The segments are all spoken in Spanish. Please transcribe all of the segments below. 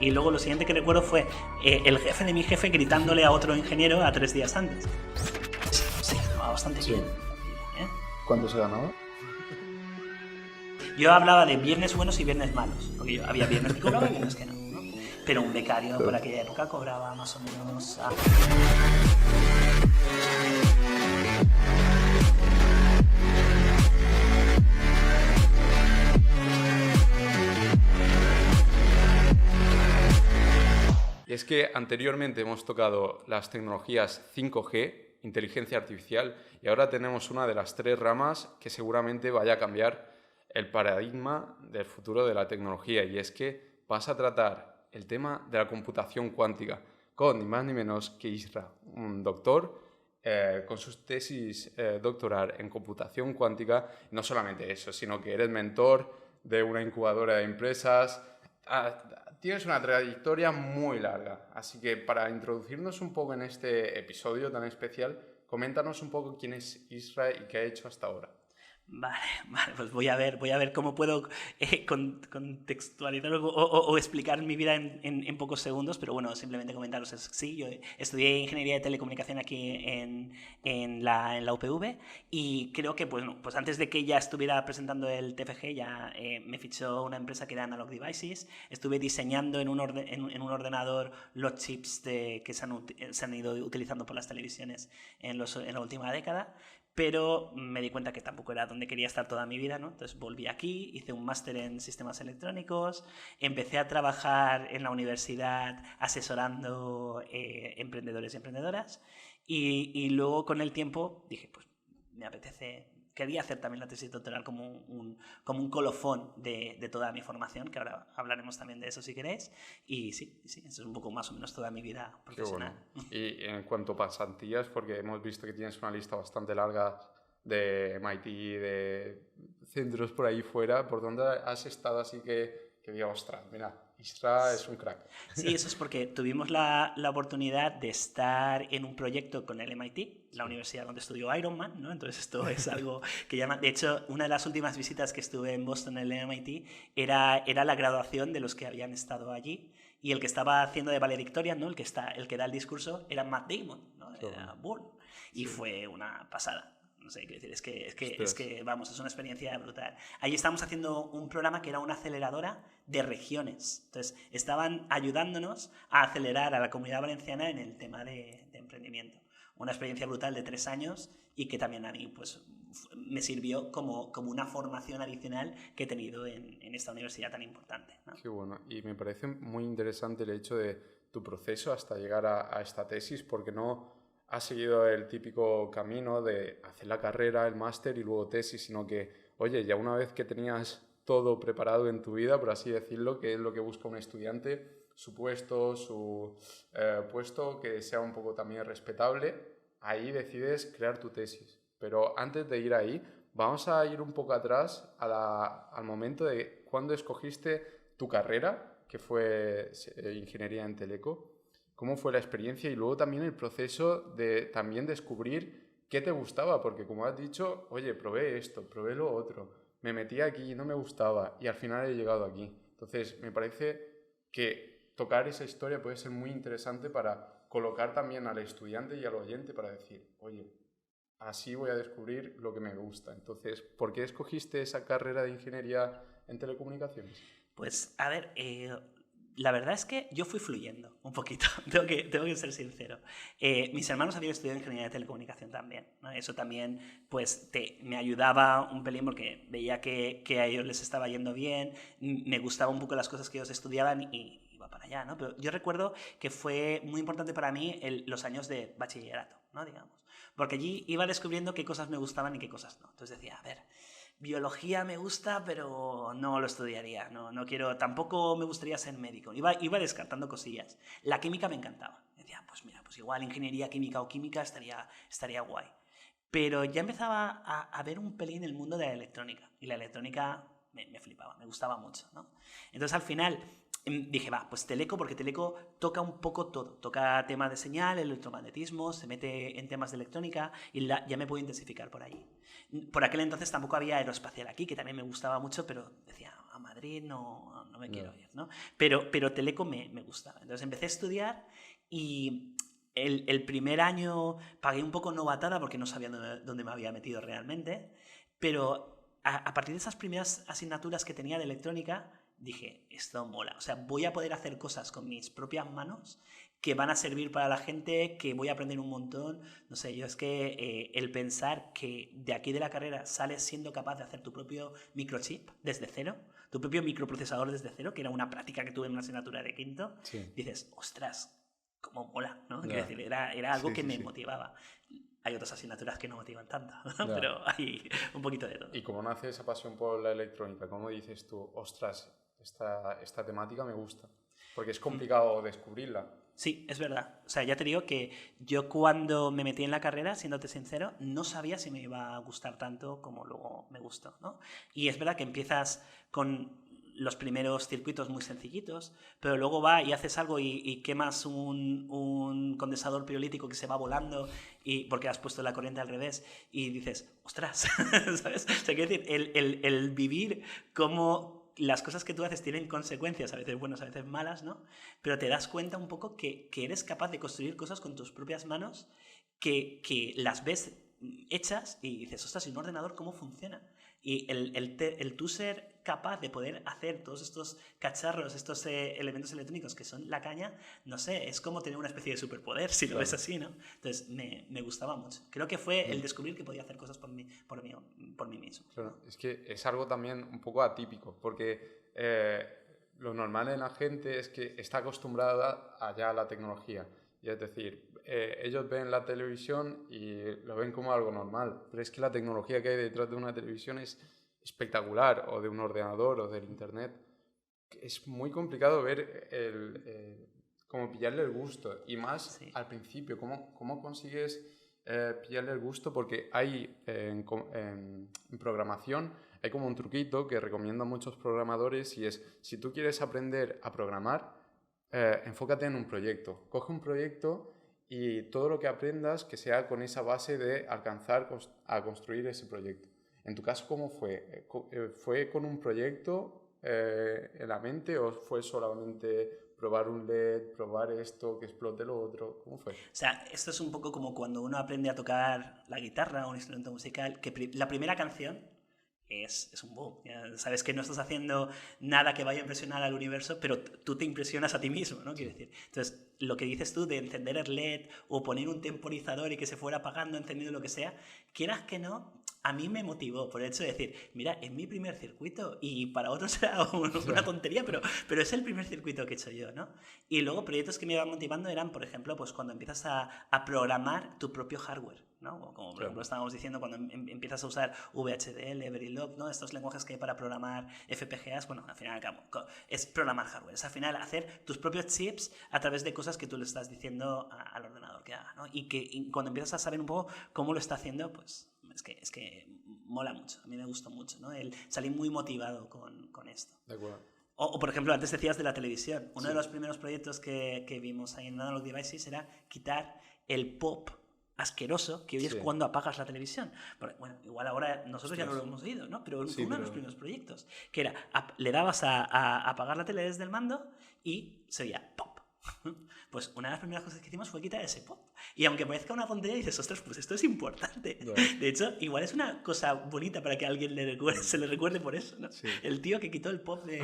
Y luego lo siguiente que recuerdo fue el jefe de mi jefe gritándole a otro ingeniero a 3 días antes. Se ganaba bastante bien. ¿Cuánto se ganaba? Yo hablaba de viernes buenos y viernes malos, porque había viernes que cobraba y viernes que no, ¿no? Pero un becario por aquella época cobraba más o menos... Y es que anteriormente hemos tocado las tecnologías 5G, inteligencia artificial, y ahora tenemos una de las 3 ramas que seguramente vaya a cambiar el paradigma del futuro de la tecnología, y es que vas a tratar el tema de la computación cuántica con ni más ni menos que Isra, un doctor con sus tesis doctoral en computación cuántica. Y no solamente eso, sino que eres mentor de una incubadora de empresas. Tienes una trayectoria muy larga, así que para introducirnos un poco en este episodio tan especial, coméntanos un poco quién es Isra y qué ha hecho hasta ahora. Vale, pues voy a ver cómo puedo contextualizar o explicar mi vida en pocos segundos, pero bueno, simplemente comentaros. Sí, yo estudié Ingeniería de Telecomunicación aquí en la UPV, y creo que pues antes de que ya estuviera presentando el TFG ya me fichó una empresa que era Analog Devices. Estuve diseñando en un ordenador los chips que se han ido utilizando por las televisiones en la última década. Pero me di cuenta que tampoco era donde quería estar toda mi vida, ¿no? Entonces volví aquí, hice un máster en sistemas electrónicos, empecé a trabajar en la universidad asesorando emprendedores y emprendedoras, y luego con el tiempo dije, pues me apetece... Quería hacer también la tesis doctoral como un colofón de toda mi formación, que ahora hablaremos también de eso si queréis. Y sí, eso es un poco más o menos toda mi vida profesional. Qué bueno. Y en cuanto a pasantías, porque hemos visto que tienes una lista bastante larga de MIT, de centros por ahí fuera, ¿por dónde has estado así que diga, ostras, mira, Isra es un crack? Sí, eso es porque tuvimos la oportunidad de estar en un proyecto con el MIT, la universidad donde estudió Iron Man, ¿no? Entonces esto es algo que llama... De hecho, una de las últimas visitas que estuve en Boston en el MIT era la graduación de los que habían estado allí, y el que estaba haciendo de valedictorian, ¿no? El que da el discurso era Matt Damon, ¿no? Era Bull, y fue una pasada. No sé qué decir, es que, vamos, es una experiencia brutal. Ahí estábamos haciendo un programa que era una aceleradora de regiones. Entonces, estaban ayudándonos a acelerar a la Comunidad Valenciana en el tema de emprendimiento. Una experiencia brutal de 3 años, y que también a mí pues, me sirvió como una formación adicional que he tenido en esta universidad tan importante, ¿no? Qué bueno. Y me parece muy interesante el hecho de tu proceso hasta llegar a esta tesis, porque no has seguido el típico camino de hacer la carrera, el máster y luego tesis, sino que, oye, ya una vez que tenías todo preparado en tu vida, por así decirlo, que es lo que busca un estudiante, su puesto, puesto que sea un poco también respetable, ahí decides crear tu tesis. Pero antes de ir ahí, vamos a ir un poco atrás al momento de cuando escogiste tu carrera, que fue Ingeniería en Teleco. ¿Cómo fue la experiencia y luego también el proceso de también descubrir qué te gustaba? Porque como has dicho, oye, probé esto, probé lo otro, me metí aquí y no me gustaba y al final he llegado aquí. Entonces, me parece que tocar esa historia puede ser muy interesante para colocar también al estudiante y al oyente para decir, oye, así voy a descubrir lo que me gusta. Entonces, ¿por qué escogiste esa carrera de ingeniería en telecomunicaciones? Pues, a ver... La verdad es que yo fui fluyendo un poquito, tengo que ser sincero. Mis hermanos habían estudiado Ingeniería de Telecomunicación también, ¿no? Eso también pues, me ayudaba un pelín porque veía que a ellos les estaba yendo bien, me gustaban un poco las cosas que ellos estudiaban y iba para allá, ¿no? Pero yo recuerdo que fue muy importante para mí los años de bachillerato, ¿no? Digamos, porque allí iba descubriendo qué cosas me gustaban y qué cosas no. Entonces decía, a ver... Biología me gusta, pero no lo estudiaría. No quiero, tampoco me gustaría ser médico. Iba descartando cosillas. La química me encantaba. Decía, pues mira, pues igual ingeniería química o química estaría guay. Pero ya empezaba a ver un pelín el mundo de la electrónica. Y la electrónica me flipaba, me gustaba mucho, ¿no? Entonces al final dije, va, pues Teleco, porque Teleco toca un poco todo. Toca temas de señal, electromagnetismo, se mete en temas de electrónica y ya me puedo intensificar por ahí. Por aquel entonces tampoco había aeroespacial aquí, que también me gustaba mucho, pero decía, a Madrid no me quiero ir, ¿no? Pero Teleco me gustaba. Entonces empecé a estudiar y el primer año pagué un poco novatada porque no sabía dónde me había metido realmente, pero a partir de esas primeras asignaturas que tenía de electrónica, dije, esto mola. O sea, voy a poder hacer cosas con mis propias manos que van a servir para la gente, que voy a aprender un montón. No sé, yo es que el pensar que de aquí de la carrera sales siendo capaz de hacer tu propio microchip desde cero, tu propio microprocesador desde cero, que era una práctica que tuve en una asignatura de quinto, dices, ostras, cómo mola, ¿no? Quiero decir, era algo que me motivaba. Hay otras asignaturas que no motivan tanto, ¿no? Pero hay un poquito de todo. ¿Y cómo nace esa pasión por la electrónica? ¿Cómo dices tú, ostras, esta temática me gusta? Porque es complicado descubrirla. Sí, es verdad. O sea, ya te digo que yo cuando me metí en la carrera, siéndote sincero, no sabía si me iba a gustar tanto como luego me gustó, ¿no? Y es verdad que empiezas con los primeros circuitos muy sencillitos, pero luego va y haces algo y quemas un condensador pirolítico que se va volando porque has puesto la corriente al revés y dices, ostras, ¿sabes? O sea, quiero decir, el vivir como las cosas que tú haces tienen consecuencias, a veces buenas, a veces malas, ¿no? Pero te das cuenta un poco que eres capaz de construir cosas con tus propias manos, que las ves hechas y dices, ostras, ¿y un ordenador cómo funciona? Y el tú ser capaz de poder hacer todos estos cacharros, estos elementos electrónicos que son la caña, no sé, es como tener una especie de superpoder, si lo ves así, ¿no? Entonces, me gustaba mucho. Creo que fue el descubrir que podía hacer cosas por mí mismo. Claro, es que es algo también un poco atípico, porque lo normal en la gente es que está acostumbrada allá a la tecnología. Y es decir, ellos ven la televisión y lo ven como algo normal, pero es que la tecnología que hay detrás de una televisión es espectacular, o de un ordenador, o del internet. Es muy complicado ver cómo pillarle el gusto, y más al principio, cómo consigues pillarle el gusto, porque hay en programación hay como un truquito que recomiendo a muchos programadores, y es, si tú quieres aprender a programar, enfócate en un proyecto. Coge un proyecto y todo lo que aprendas que sea con esa base de alcanzar a construir ese proyecto. En tu caso, ¿cómo fue? ¿Fue con un proyecto en la mente, o fue solamente probar un LED, probar esto, que explote lo otro? ¿Cómo fue? O sea, esto es un poco como cuando uno aprende a tocar la guitarra o un instrumento musical, que la primera canción es un boom. Ya sabes que no estás haciendo nada que vaya a impresionar al universo, pero tú te impresionas a ti mismo, ¿no? Quiero decir. Entonces, lo que dices tú de encender el LED o poner un temporizador y que se fuera apagando, encendido, lo que sea, quieras que no, a mí me motivó por el hecho de decir, mira, es mi primer circuito y para otros será una tontería, pero es el primer circuito que he hecho yo, ¿no? Y luego proyectos que me iban motivando eran, por ejemplo, pues cuando empiezas a programar tu propio hardware, ¿no? Como por ejemplo estábamos diciendo, cuando empiezas a usar VHDL, Verilog, ¿no? Estos lenguajes que hay para programar FPGAs, bueno, al final es programar hardware, es al final hacer tus propios chips a través de cosas que tú le estás diciendo al ordenador que haga, ¿no? Y cuando empiezas a saber un poco cómo lo está haciendo, pues es que mola mucho, a mí me gustó mucho, ¿no? El salir muy motivado con esto. De acuerdo. O, por ejemplo, antes decías de la televisión. Uno de los primeros proyectos que vimos ahí en Analog Devices era quitar el pop asqueroso que oyes cuando apagas la televisión. Bueno, igual ahora nosotros ya no lo hemos oído, ¿no? Pero fue uno de los primeros proyectos, que era, le dabas a apagar la tele desde el mando y se oía pop. Pues una de las primeras cosas que hicimos fue quitar ese pop. Y aunque parezca una tontería, dices, ostras, pues esto es importante. No. De hecho, igual es una cosa bonita para que a alguien se le recuerde por eso, ¿no? Sí. El tío que quitó el pop de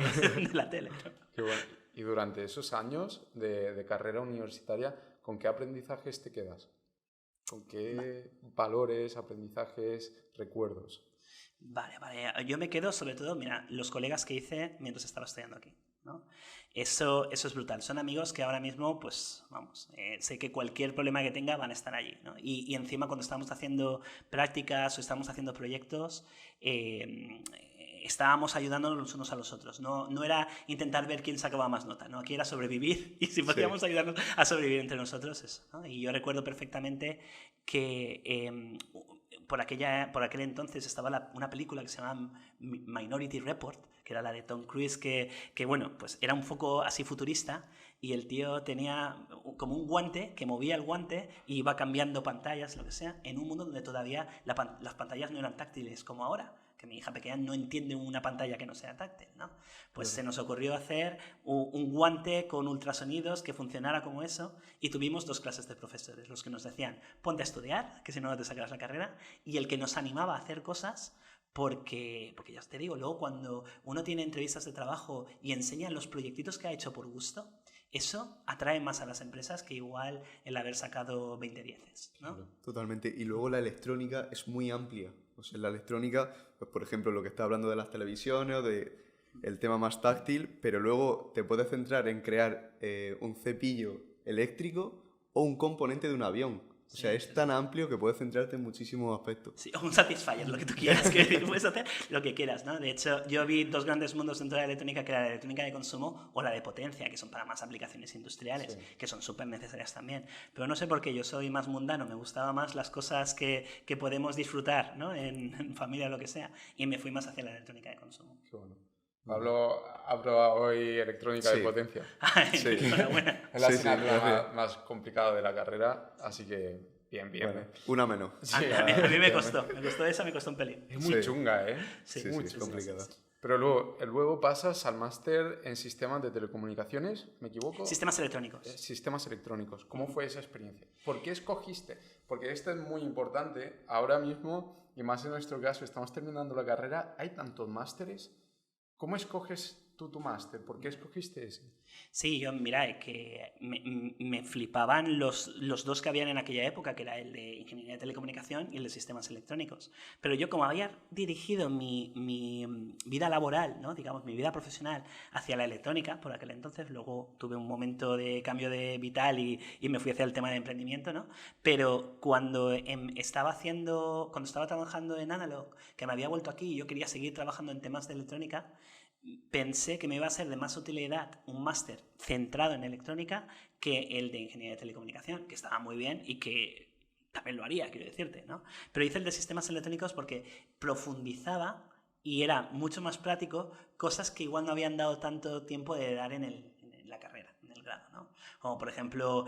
la tele, ¿no? Qué bueno. Y durante esos años de carrera universitaria, ¿con qué aprendizajes te quedas? ¿Con qué valores, aprendizajes, recuerdos? Vale. Yo me quedo sobre todo, mira, los colegas que hice mientras estaba estudiando aquí, ¿no? Eso es brutal. Son amigos que ahora mismo, pues, vamos, sé que cualquier problema que tenga van a estar allí, ¿no? Y encima cuando estamos haciendo prácticas o estamos haciendo proyectos, estábamos ayudándonos los unos a los otros. No era intentar ver quién sacaba más nota, ¿no? Aquí era sobrevivir, y si podíamos ayudarnos a sobrevivir entre nosotros, eso, ¿no? Y yo recuerdo perfectamente que por aquel entonces estaba una película que se llamaba Minority Report, que era la de Tom Cruise, que bueno, pues era un foco así futurista, y el tío tenía como un guante que movía el guante y iba cambiando pantallas, lo que sea, en un mundo donde todavía las pantallas no eran táctiles como ahora, que porque mi hija pequeña no entiende una pantalla que no sea táctil, ¿no? Pues se nos ocurrió hacer un guante con ultrasonidos que funcionara como eso, y tuvimos 2 clases de profesores, los que nos decían, ponte a estudiar, que si no, no te sacarás la carrera, y el que nos animaba a hacer cosas, porque ya te digo, luego cuando uno tiene entrevistas de trabajo y enseña los proyectitos que ha hecho por gusto, eso atrae más a las empresas que igual el haber sacado 20 dieces, ¿no? Claro, totalmente. Y luego la electrónica es muy amplia. O sea, la electrónica, pues por ejemplo, lo que está hablando de las televisiones o de el tema más táctil, pero luego te puedes centrar en crear un cepillo eléctrico o un componente de un avión. O sea, es tan amplio que puedes centrarte en muchísimos aspectos. Sí, o un Satisfyer, lo que tú quieras, que puedes hacer lo que quieras, ¿no? De hecho, yo vi 2 grandes mundos dentro de la electrónica, que era la electrónica de consumo o la de potencia, que son para más aplicaciones industriales, que son súper necesarias también. Pero no sé por qué, yo soy más mundano, me gustaban más las cosas que podemos disfrutar, ¿no? En familia o lo que sea, y me fui más hacia la electrónica de consumo. Qué bueno. Pablo ha probado hoy electrónica de potencia. Sí. Enhorabuena. Es la asignatura más complicada de la carrera, así que bien. Bueno, una menos. Sí, a mí me costó esa, me costó un pelín. Es muy chunga, ¿eh? Sí, muy es complicada. Sí. Pero luego pasas al máster en sistemas de telecomunicaciones, ¿me equivoco? Sistemas electrónicos. Sistemas electrónicos. ¿Cómo fue esa experiencia? ¿Por qué escogiste? Porque esto es muy importante. Ahora mismo, y más en nuestro caso, estamos terminando la carrera, hay tantos másteres. ¿Cómo escoges tú tu máster? ¿Por qué escogiste ese? Sí, mira, que me flipaban los 2 que habían en aquella época, que era el de Ingeniería de Telecomunicación y el de Sistemas Electrónicos. Pero yo, como había dirigido mi vida laboral, ¿no? Digamos, mi vida profesional hacia la electrónica, por aquel entonces, luego tuve un momento de cambio de vital y me fui hacia el tema de emprendimiento, ¿no? Pero cuando estaba trabajando en Analog, que me había vuelto aquí y yo quería seguir trabajando en temas de electrónica, pensé que me iba a ser de más utilidad un máster centrado en electrónica que el de Ingeniería de Telecomunicación, que estaba muy bien y que también lo haría, quiero decirte, ¿no? Pero hice el de Sistemas Electrónicos porque profundizaba y era mucho más práctico cosas que igual no habían dado tanto tiempo de dar en la carrera, en el grado, ¿no? Como por ejemplo,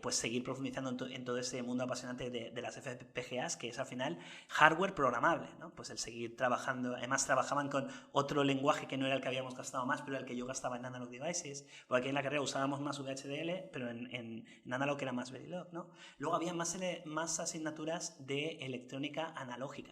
pues seguir profundizando en todo ese mundo apasionante de las FPGAs, que es al final hardware programable, ¿no? Pues el seguir trabajando, además trabajaban con otro lenguaje que no era el que habíamos gastado más, pero el que yo gastaba en Analog Devices, porque aquí en la carrera usábamos más VHDL, pero en Analog era más Verilog, ¿no? Luego había más asignaturas de electrónica analógica,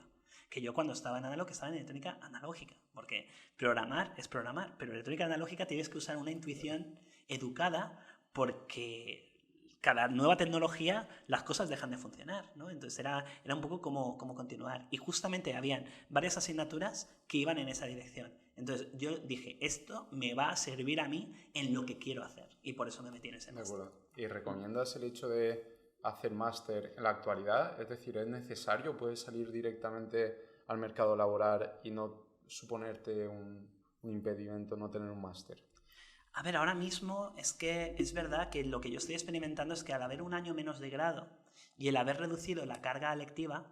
que yo cuando estaba en Analog estaba en electrónica analógica, porque programar es programar, pero electrónica analógica tienes que usar una intuición educada, porque cada nueva tecnología las cosas dejan de funcionar, ¿no? Entonces era un poco como continuar. Y justamente habían varias asignaturas que iban en esa dirección. Entonces yo dije, esto me va a servir a mí en lo que quiero hacer. Y por eso me metí en ese máster. De acuerdo. ¿Y recomiendas el hecho de hacer máster en la actualidad? Es decir, ¿es necesario? ¿Puedes salir directamente al mercado laboral y no suponerte un impedimento no tener un máster? A ver, ahora mismo es que es verdad que lo que yo estoy experimentando es que al haber un año menos de grado y el haber reducido la carga lectiva,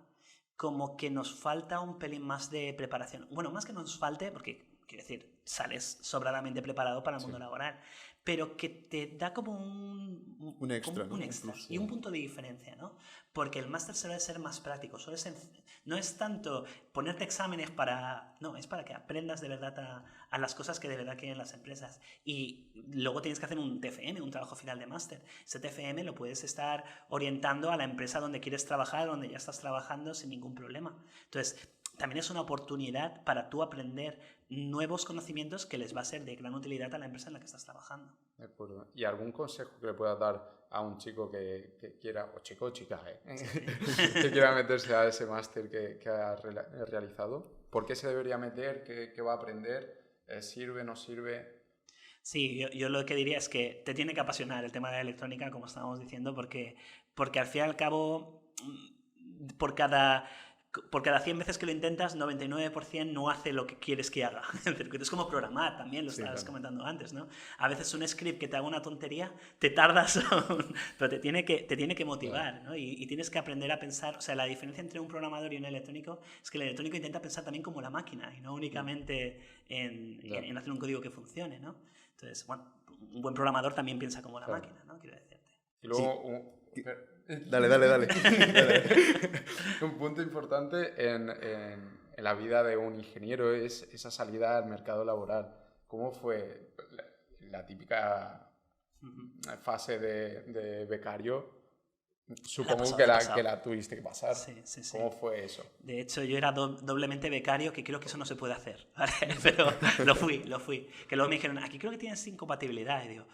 como que nos falta un pelín más de preparación. Bueno, más que nos falte, porque, quiero decir, sales sobradamente preparado para el mundo laboral, pero que te da como un extra, como un extra y un punto de diferencia, ¿no? Porque el máster suele ser más práctico, no es tanto ponerte exámenes no, es para que aprendas de verdad a las cosas que de verdad quieren las empresas. Y luego tienes que hacer un TFM, un trabajo final de máster. Ese TFM lo puedes estar orientando a la empresa donde quieres trabajar, donde ya estás trabajando sin ningún problema. Entonces, también es una oportunidad para tú aprender nuevos conocimientos que les va a ser de gran utilidad a la empresa en la que estás trabajando. De acuerdo. ¿Y algún consejo que le puedas dar a un chico que quiera, o chico o chica, que quiera meterse a ese máster que ha realizado? ¿Por qué se debería meter? ¿Qué va a aprender? ¿Sirve, no sirve? Sí, yo lo que diría es que te tiene que apasionar el tema de la electrónica, como estábamos diciendo, porque al fin y al cabo, por cada 100 veces que lo intentas, 99% no hace lo que quieres que haga. Es como programar, también lo estabas comentando antes, ¿no? A veces un script que te haga una tontería, te tardas, pero te tiene que motivar, ¿no? Y tienes que aprender a pensar. O sea, la diferencia entre un programador y un electrónico es que el electrónico intenta pensar también como la máquina y no únicamente en hacer un código que funcione, ¿no? Entonces, bueno, un buen programador también piensa como la máquina, ¿no? Quiero decirte. Y luego... Dale. Un punto importante en la vida de un ingeniero es esa salida al mercado laboral. ¿Cómo fue la típica fase de becario? Supongo que la tuviste que pasar. Sí. ¿Cómo fue eso? De hecho, yo era doblemente becario, que creo que eso no se puede hacer, ¿vale? Pero lo fui. Que luego me dijeron, aquí creo que tienes incompatibilidad. Y digo,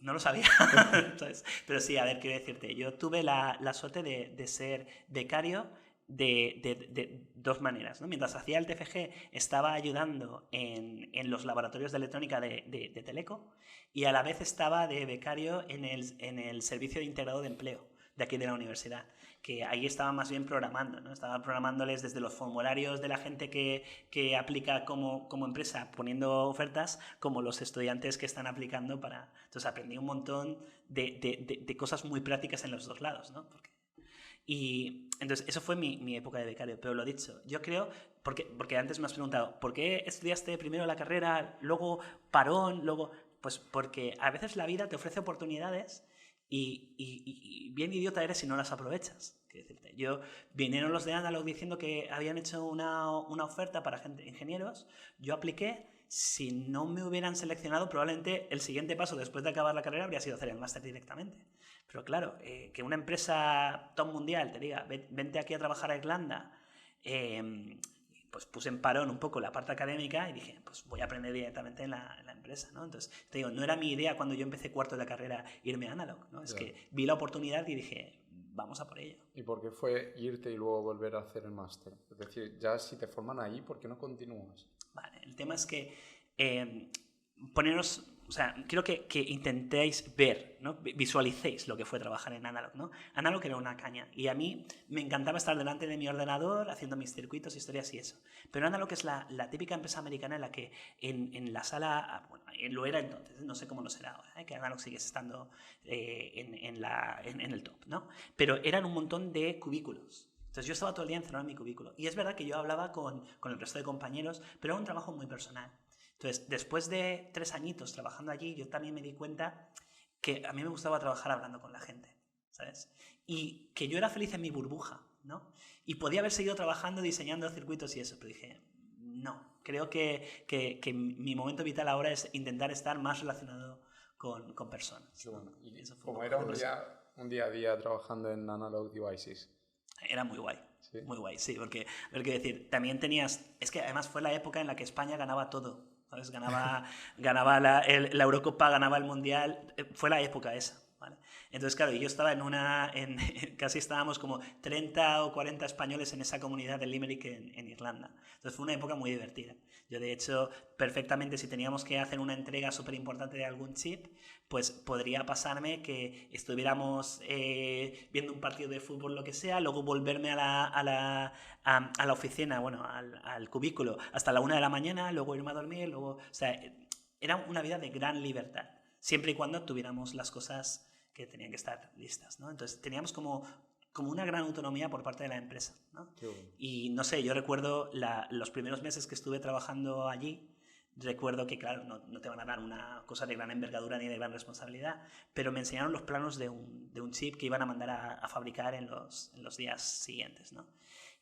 no lo sabía. Entonces, pero sí, a ver, quiero decirte, yo tuve la suerte de ser becario de dos maneras, ¿no? Mientras hacía el TFG, estaba ayudando en los laboratorios de electrónica de Teleco, y a la vez estaba de becario en el servicio de integrado de empleo de aquí de la universidad, que ahí estaba más bien programando, ¿no? Estaba programándoles desde los formularios de la gente que aplica como empresa poniendo ofertas, como los estudiantes que están aplicando para... Entonces aprendí un montón de cosas muy prácticas en los dos lados, ¿no? Y entonces eso fue mi época de becario, pero lo dicho, yo creo, porque antes me has preguntado, ¿por qué estudiaste primero la carrera, luego parón, luego...? Pues porque a veces la vida te ofrece oportunidades y bien idiota eres si no las aprovechas. Quiero decirte, vinieron los de Analog diciendo que habían hecho una oferta para ingenieros, yo apliqué, si no me hubieran seleccionado probablemente el siguiente paso después de acabar la carrera habría sido hacer el máster directamente. Pero claro, que una empresa top mundial te diga, vente aquí a trabajar a Irlanda, pues puse en parón un poco la parte académica y dije, pues voy a aprender directamente en la empresa, ¿no? Entonces, te digo, no era mi idea cuando yo empecé cuarto de la carrera irme a Analog, ¿no? Es que vi la oportunidad y dije, vamos a por ello. ¿Y por qué fue irte y luego volver a hacer el máster? Es decir, ya si te forman ahí, ¿por qué no continúas? Vale, el tema es que poneros... O sea, quiero que intentéis ver, ¿no? Visualicéis lo que fue trabajar en Analog, ¿no? Analog era una caña y a mí me encantaba estar delante de mi ordenador haciendo mis circuitos, historias y eso. Pero Analog es la típica empresa americana en la que en la sala, bueno, lo era entonces, no sé cómo lo será ahora, que Analog sigue estando en el top, ¿no? Pero eran un montón de cubículos. Entonces yo estaba todo el día encerrado en mi cubículo y es verdad que yo hablaba con el resto de compañeros, pero era un trabajo muy personal. Entonces, después de 3 añitos trabajando allí, yo también me di cuenta que a mí me gustaba trabajar hablando con la gente, ¿sabes? Y que yo era feliz en mi burbuja, ¿no? Y podía haber seguido trabajando, diseñando circuitos y eso, pero dije, no, creo que mi momento vital ahora es intentar estar más relacionado con personas. Qué bueno. ¿Y eso fue cómo era un día a día trabajando en Analog Devices? Era muy guay. ¿Sí? Muy guay, sí, porque, decir, también tenías... Es que además fue la época en la que España ganaba todo. ¿Sabes? Ganaba la Eurocopa, ganaba el Mundial, fue la época esa, ¿vale? Entonces, claro, yo estaba casi estábamos como 30 o 40 españoles en esa comunidad de Limerick en Irlanda. Entonces fue una época muy divertida. Yo, de hecho, perfectamente, si teníamos que hacer una entrega súper importante de algún chip, pues podría pasarme que estuviéramos viendo un partido de fútbol, lo que sea, luego volverme a la oficina, bueno, al cubículo, hasta la 1 de la mañana, luego irme a dormir, luego... O sea, era una vida de gran libertad, siempre y cuando tuviéramos las cosas que tenían que estar listas, ¿no? Entonces teníamos como una gran autonomía por parte de la empresa, ¿no? Y no sé, yo recuerdo los primeros meses que estuve trabajando allí, recuerdo que, claro, no te van a dar una cosa de gran envergadura ni de gran responsabilidad, pero me enseñaron los planos de un chip que iban a mandar a fabricar en los días siguientes, ¿no?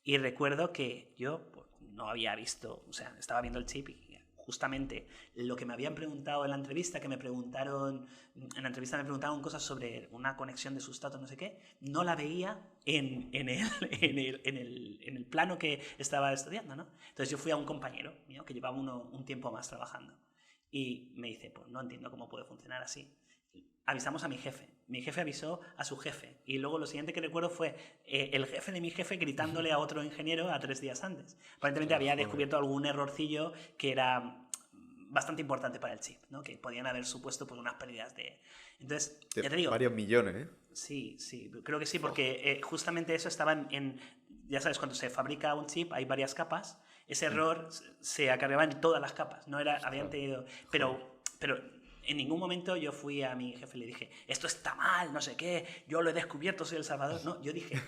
Y recuerdo que yo pues, no había visto, o sea, estaba viendo el chip y justamente lo que me habían preguntado en la entrevista, me preguntaron cosas sobre una conexión de sustrato, no sé qué, no la veía en el plano que estaba estudiando, ¿no? Entonces yo fui a un compañero mío que llevaba un tiempo más trabajando y me dice, pues no entiendo cómo puede funcionar así. Avisamos a mi jefe avisó a su jefe y luego lo siguiente que recuerdo fue el jefe de mi jefe gritándole a otro ingeniero a 3 días antes. Aparentemente había descubierto algún errorcillo que era bastante importante para el chip, ¿no? Que podían haber supuesto pues, unas pérdidas de... Entonces, ya te digo... Varios millones, ¿eh? Sí, creo que sí, porque justamente eso estaba ya sabes, cuando se fabrica un chip hay varias capas, ese error se acarreaba en todas las capas, no era, habían tenido... Pero en ningún momento yo fui a mi jefe y le dije, esto está mal, no sé qué, yo lo he descubierto, soy el Salvador. No, yo dije,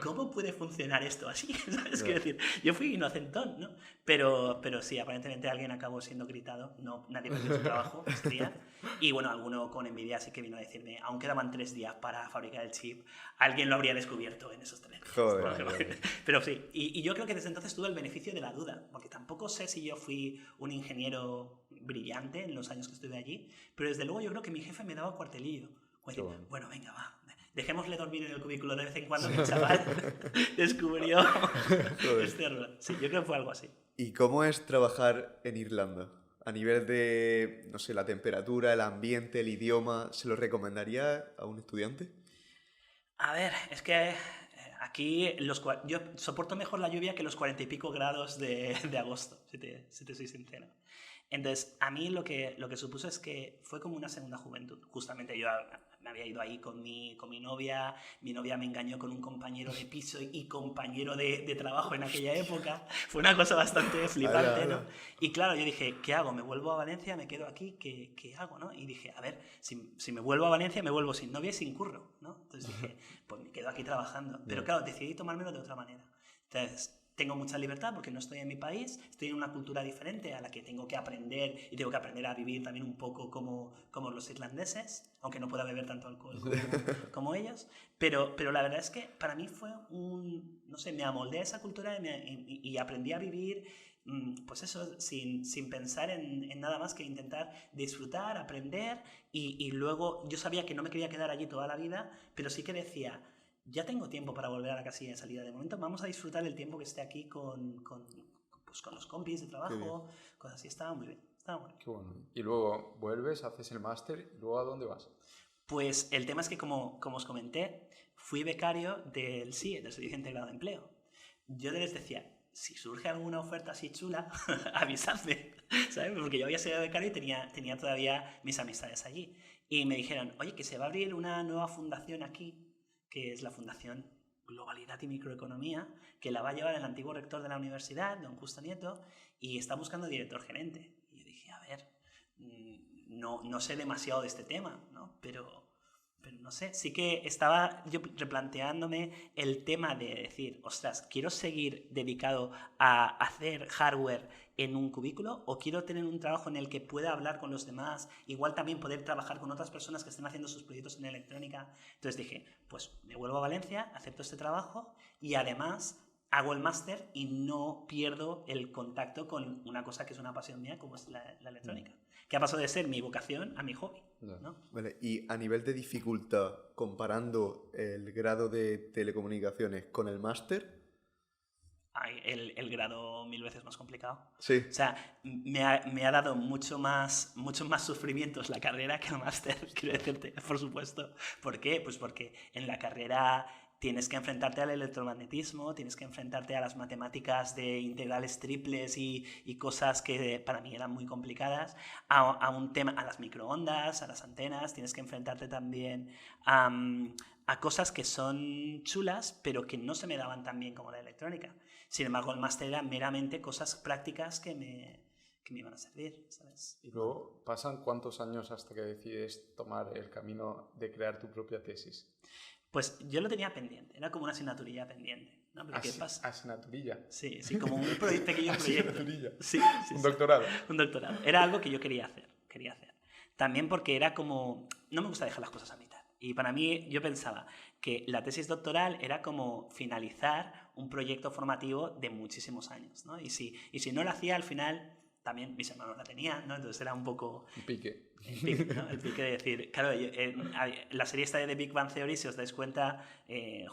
¿cómo puede funcionar esto así? ¿Sabes? Quiero decir, yo fui inocentón, ¿no? Pero sí, aparentemente alguien acabó siendo gritado, no, nadie perdió su trabajo ese día. Y bueno, alguno con envidia sí que vino a decirme, aún quedaban 3 días para fabricar el chip, alguien lo habría descubierto en esos 3 días. Joder. Pero sí, y yo creo que desde entonces tuve el beneficio de la duda, porque tampoco sé si yo fui un ingeniero brillante en los años que estuve allí, pero desde luego yo creo que mi jefe me daba cuartelillo. Decir, bueno, venga, va, dejémosle dormir en el cubículo de vez en cuando, que el chaval descubrió este error. Sí, yo creo que fue algo así. ¿Y cómo es trabajar en Irlanda? A nivel de, no sé, la temperatura, el ambiente, el idioma, ¿se lo recomendaría a un estudiante? A ver, es que aquí yo soporto mejor la lluvia que los 40 y pico grados de agosto, si te soy sincero. Entonces, a mí lo que supuso es que fue como una segunda juventud. Justamente yo me había ido ahí con mi novia, mi novia me engañó con un compañero de piso y compañero de trabajo en aquella época. Fue una cosa bastante flipante, ¿no? Y claro, yo dije, ¿qué hago? ¿Me vuelvo a Valencia? ¿Me quedo aquí? ¿Qué hago, no? Y dije, a ver, si me vuelvo a Valencia, me vuelvo sin novia y sin curro, ¿no? Entonces dije, pues me quedo aquí trabajando. Pero claro, decidí tomármelo de otra manera. Entonces, tengo mucha libertad porque no estoy en mi país, estoy en una cultura diferente a la que tengo que aprender y tengo que aprender a vivir también un poco como los irlandeses, aunque no pueda beber tanto alcohol como ellos. Pero la verdad es que para mí fue no sé, me amoldé a esa cultura y aprendí a vivir, pues eso, sin pensar en nada más que intentar disfrutar, aprender y luego yo sabía que no me quería quedar allí toda la vida, pero sí que decía, ya tengo tiempo para volver a la casilla de salida. De momento vamos a disfrutar el tiempo que esté aquí con los compis de trabajo, cosas así. Estaba muy bien. Qué bueno. Y luego vuelves, haces el máster y luego ¿a dónde vas? Pues el tema es que, como os comenté, fui becario del SIE, del Servicio Integrado de Empleo. Yo les decía, si surge alguna oferta así chula, avisadme, ¿sabes? Porque yo había sido becario y tenía todavía mis amistades allí. Y me dijeron, oye, que se va a abrir una nueva fundación aquí, que es la Fundación Globalidad y Microeconomía, que la va a llevar el antiguo rector de la universidad, don Justo Nieto, y está buscando director gerente. Y yo dije, a ver, no sé demasiado de este tema, ¿no? Pero no sé, sí que estaba yo replanteándome el tema de decir, ostras, ¿quiero seguir dedicado a hacer hardware en un cubículo o quiero tener un trabajo en el que pueda hablar con los demás, igual también poder trabajar con otras personas que estén haciendo sus proyectos en electrónica? Entonces dije, pues me vuelvo a Valencia, acepto este trabajo y además hago el máster y no pierdo el contacto con una cosa que es una pasión mía como es la electrónica, que ha pasado de ser mi vocación a mi hobby, ¿no? Vale, y a nivel de dificultad, comparando el grado de telecomunicaciones con el máster... El grado 1000 veces más complicado. Sí. O sea, me ha dado muchos más sufrimientos la carrera que el máster, quiero decirte, por supuesto. ¿Por qué? Pues porque en la carrera tienes que enfrentarte al electromagnetismo, tienes que enfrentarte a las matemáticas de integrales triples y cosas que para mí eran muy complicadas, a un tema, a las microondas, a las antenas, tienes que enfrentarte también a cosas que son chulas, pero que no se me daban tan bien como la electrónica. Sin embargo, el máster era meramente cosas prácticas que me iban a servir, ¿sabes? Y luego, ¿pasan cuántos años hasta que decides tomar el camino de crear tu propia tesis? Pues yo lo tenía pendiente, era como una asignaturilla pendiente, ¿no? ¿Qué pasa? ¿Asignaturilla? Sí, como un pequeño proyecto. ¿Asignaturilla? Sí. ¿Un doctorado? Un doctorado. Era algo que yo quería hacer. También porque era como... No me gusta dejar las cosas a mitad. Y para mí, yo pensaba que la tesis doctoral era como finalizar un proyecto formativo de muchísimos años, ¿no? Y si no lo hacía, al final, también mis hermanos la tenían, ¿no? Entonces era un poco... Un pique. ¿no? El pique de decir... Claro, la serie esta de The Big Bang Theory, si os dais cuenta,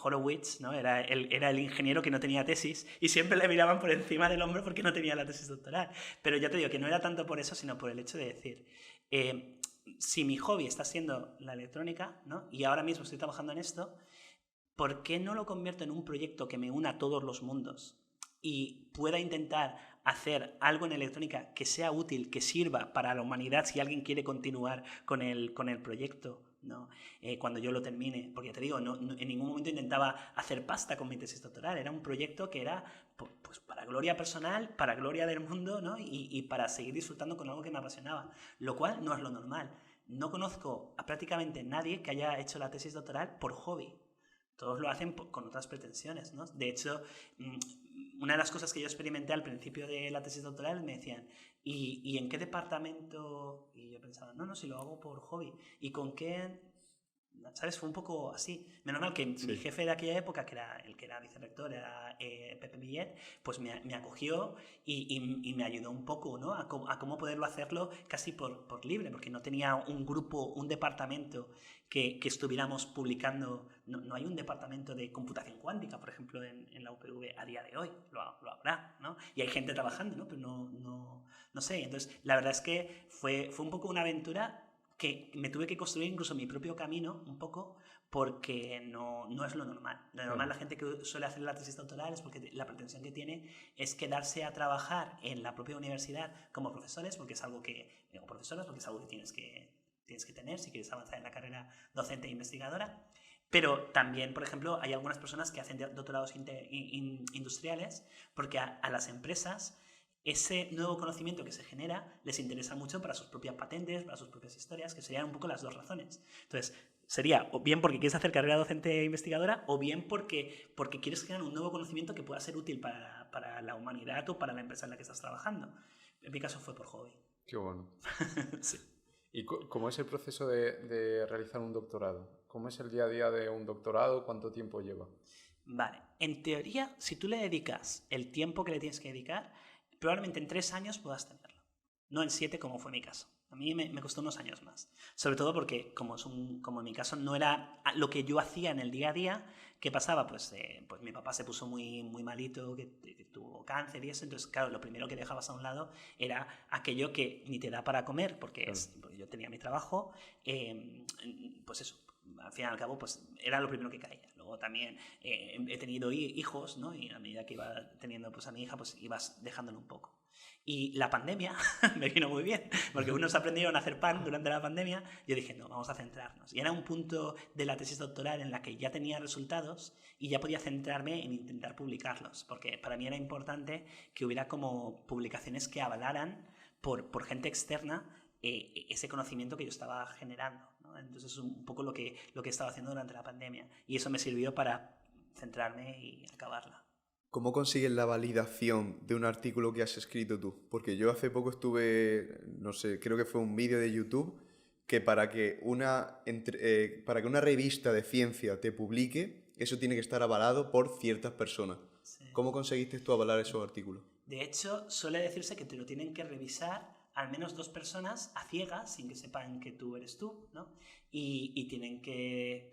Horowitz, ¿no? Era el ingeniero que no tenía tesis y siempre le miraban por encima del hombro porque no tenía la tesis doctoral. Pero ya te digo que no era tanto por eso, sino por el hecho de decir... si mi hobby está siendo la electrónica, ¿no? Y ahora mismo estoy trabajando en esto, ¿por qué no lo convierto en un proyecto que me una a todos los mundos y pueda intentar hacer algo en electrónica que sea útil, que sirva para la humanidad si alguien quiere continuar con el proyecto, ¿no? Cuando yo lo termine? Porque te digo, no, en ningún momento intentaba hacer pasta con mi tesis doctoral, era un proyecto que era pues, para gloria personal, para gloria del mundo, ¿no? Y para seguir disfrutando con algo que me apasionaba, lo cual no es lo normal. no conozco a prácticamente nadie que haya hecho la tesis doctoral por hobby. Todos lo hacen con otras pretensiones, ¿no? De hecho, una de las cosas que yo experimenté al principio de la tesis doctoral me decían, ¿y en qué departamento? Y yo pensaba, no, si lo hago por hobby. ¿Y con qué? ¿Sabes? Fue un poco así. Menos mal que mi jefe de aquella época, que era el que era vicerrector, era Pepe Millet, pues me acogió y me ayudó un poco, ¿no? a cómo poderlo hacerlo casi por libre, porque no tenía un grupo, un departamento que estuviéramos publicando. No hay un departamento de computación cuántica, por ejemplo, en la UPV a día de hoy. Lo habrá, ¿no? Y hay gente trabajando, ¿no? Pero no sé. Entonces, la verdad es que fue un poco una aventura que me tuve que construir incluso mi propio camino un poco, porque no es lo normal. Lo normal, la gente que suele hacer la tesis doctoral es porque la pretensión que tiene es quedarse a trabajar en la propia universidad como profesores, porque es algo que, o profesoras, porque es algo que tienes que tener si quieres avanzar en la carrera docente e investigadora. Pero también, por ejemplo, hay algunas personas que hacen doctorados industriales porque a las empresas ese nuevo conocimiento que se genera les interesa mucho para sus propias patentes, para sus propias historias, que serían un poco las dos razones. Entonces, sería o bien porque quieres hacer carrera docente e investigadora, o bien porque quieres crear un nuevo conocimiento que pueda ser útil para la humanidad o para la empresa en la que estás trabajando. En mi caso fue por hobby. Qué bueno. Sí. ¿Y cómo es el proceso de realizar un doctorado? ¿Cómo es el día a día de un doctorado? ¿Cuánto tiempo lleva? Vale, en teoría, si tú le dedicas el tiempo que le tienes que dedicar, probablemente en 3 años puedas tenerlo. No en 7, como fue mi caso. A mí me costó unos años más. Sobre todo porque, como en mi caso, no era lo que yo hacía en el día a día. ¿Qué pasaba? Pues mi papá se puso muy, muy malito, que tuvo cáncer y eso. Entonces, claro, lo primero que dejabas a un lado era aquello que ni te da para comer, porque yo tenía mi trabajo. Pues eso, al fin y al cabo, pues era lo primero que caía. Luego también he tenido hijos, ¿no? Y a medida que iba teniendo pues, a mi hija, pues ibas dejándolo un poco. Y la pandemia me vino muy bien, porque unos aprendieron a hacer pan durante la pandemia. Yo dije, no, vamos a centrarnos. Y era un punto de la tesis doctoral en la que ya tenía resultados y ya podía centrarme en intentar publicarlos, porque para mí era importante que hubiera como publicaciones que avalaran por gente externa ese conocimiento que yo estaba generando, ¿no? Entonces es un poco lo que he estado haciendo durante la pandemia, y eso me sirvió para centrarme y acabarla. ¿Cómo consigues la validación de un artículo que has escrito tú? Porque yo hace poco estuve, no sé, creo que fue un vídeo de YouTube que para que una revista de ciencia te publique, eso tiene que estar avalado por ciertas personas. Sí. ¿Cómo conseguiste tú avalar esos artículos? De hecho, suele decirse que te lo tienen que revisar al menos 2 personas a ciegas, sin que sepan que tú eres tú, ¿no? Y tienen que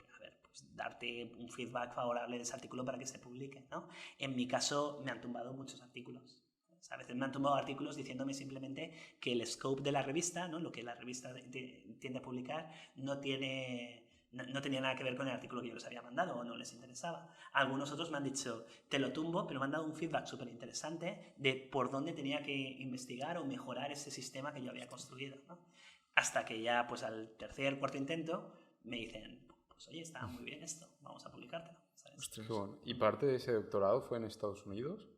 darte un feedback favorable de ese artículo para que se publique, ¿no? En mi caso me han tumbado muchos artículos. A veces me han tumbado artículos diciéndome simplemente que el scope de la revista, ¿no? Lo que la revista tiende a publicar, no tenía nada que ver con el artículo que yo les había mandado o no les interesaba. Algunos otros me han dicho, te lo tumbo, pero me han dado un feedback súper interesante de por dónde tenía que investigar o mejorar ese sistema que yo había construido, ¿no? Hasta que ya pues al 3er, 4 intento me dicen, pues oye, está muy bien esto, vamos a publicártelo, ¿sabes? Bueno. ¿Y parte de ese doctorado fue en Estados Unidos?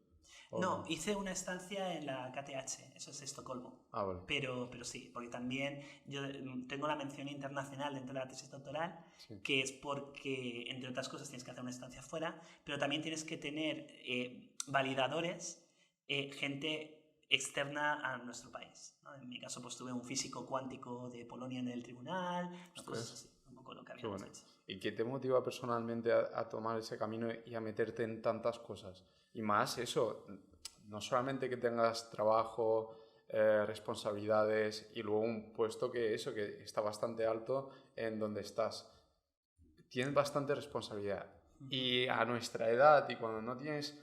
No, hice una estancia en la KTH, eso es Estocolmo. Ah, vale. Pero sí, porque también yo tengo la mención internacional dentro de la tesis doctoral, sí, que es porque, entre otras cosas, tienes que hacer una estancia fuera, pero también tienes que tener validadores, gente externa a nuestro país, ¿no? En mi caso, pues tuve un físico cuántico de Polonia en el tribunal, cosas así, un poco lo que habíamos hecho. ¿Y qué te motiva personalmente a tomar ese camino y a meterte en tantas cosas? Y más eso, no solamente que tengas trabajo, responsabilidades y luego un puesto que está bastante alto en donde estás. Tienes bastante responsabilidad. Y a nuestra edad y cuando no tienes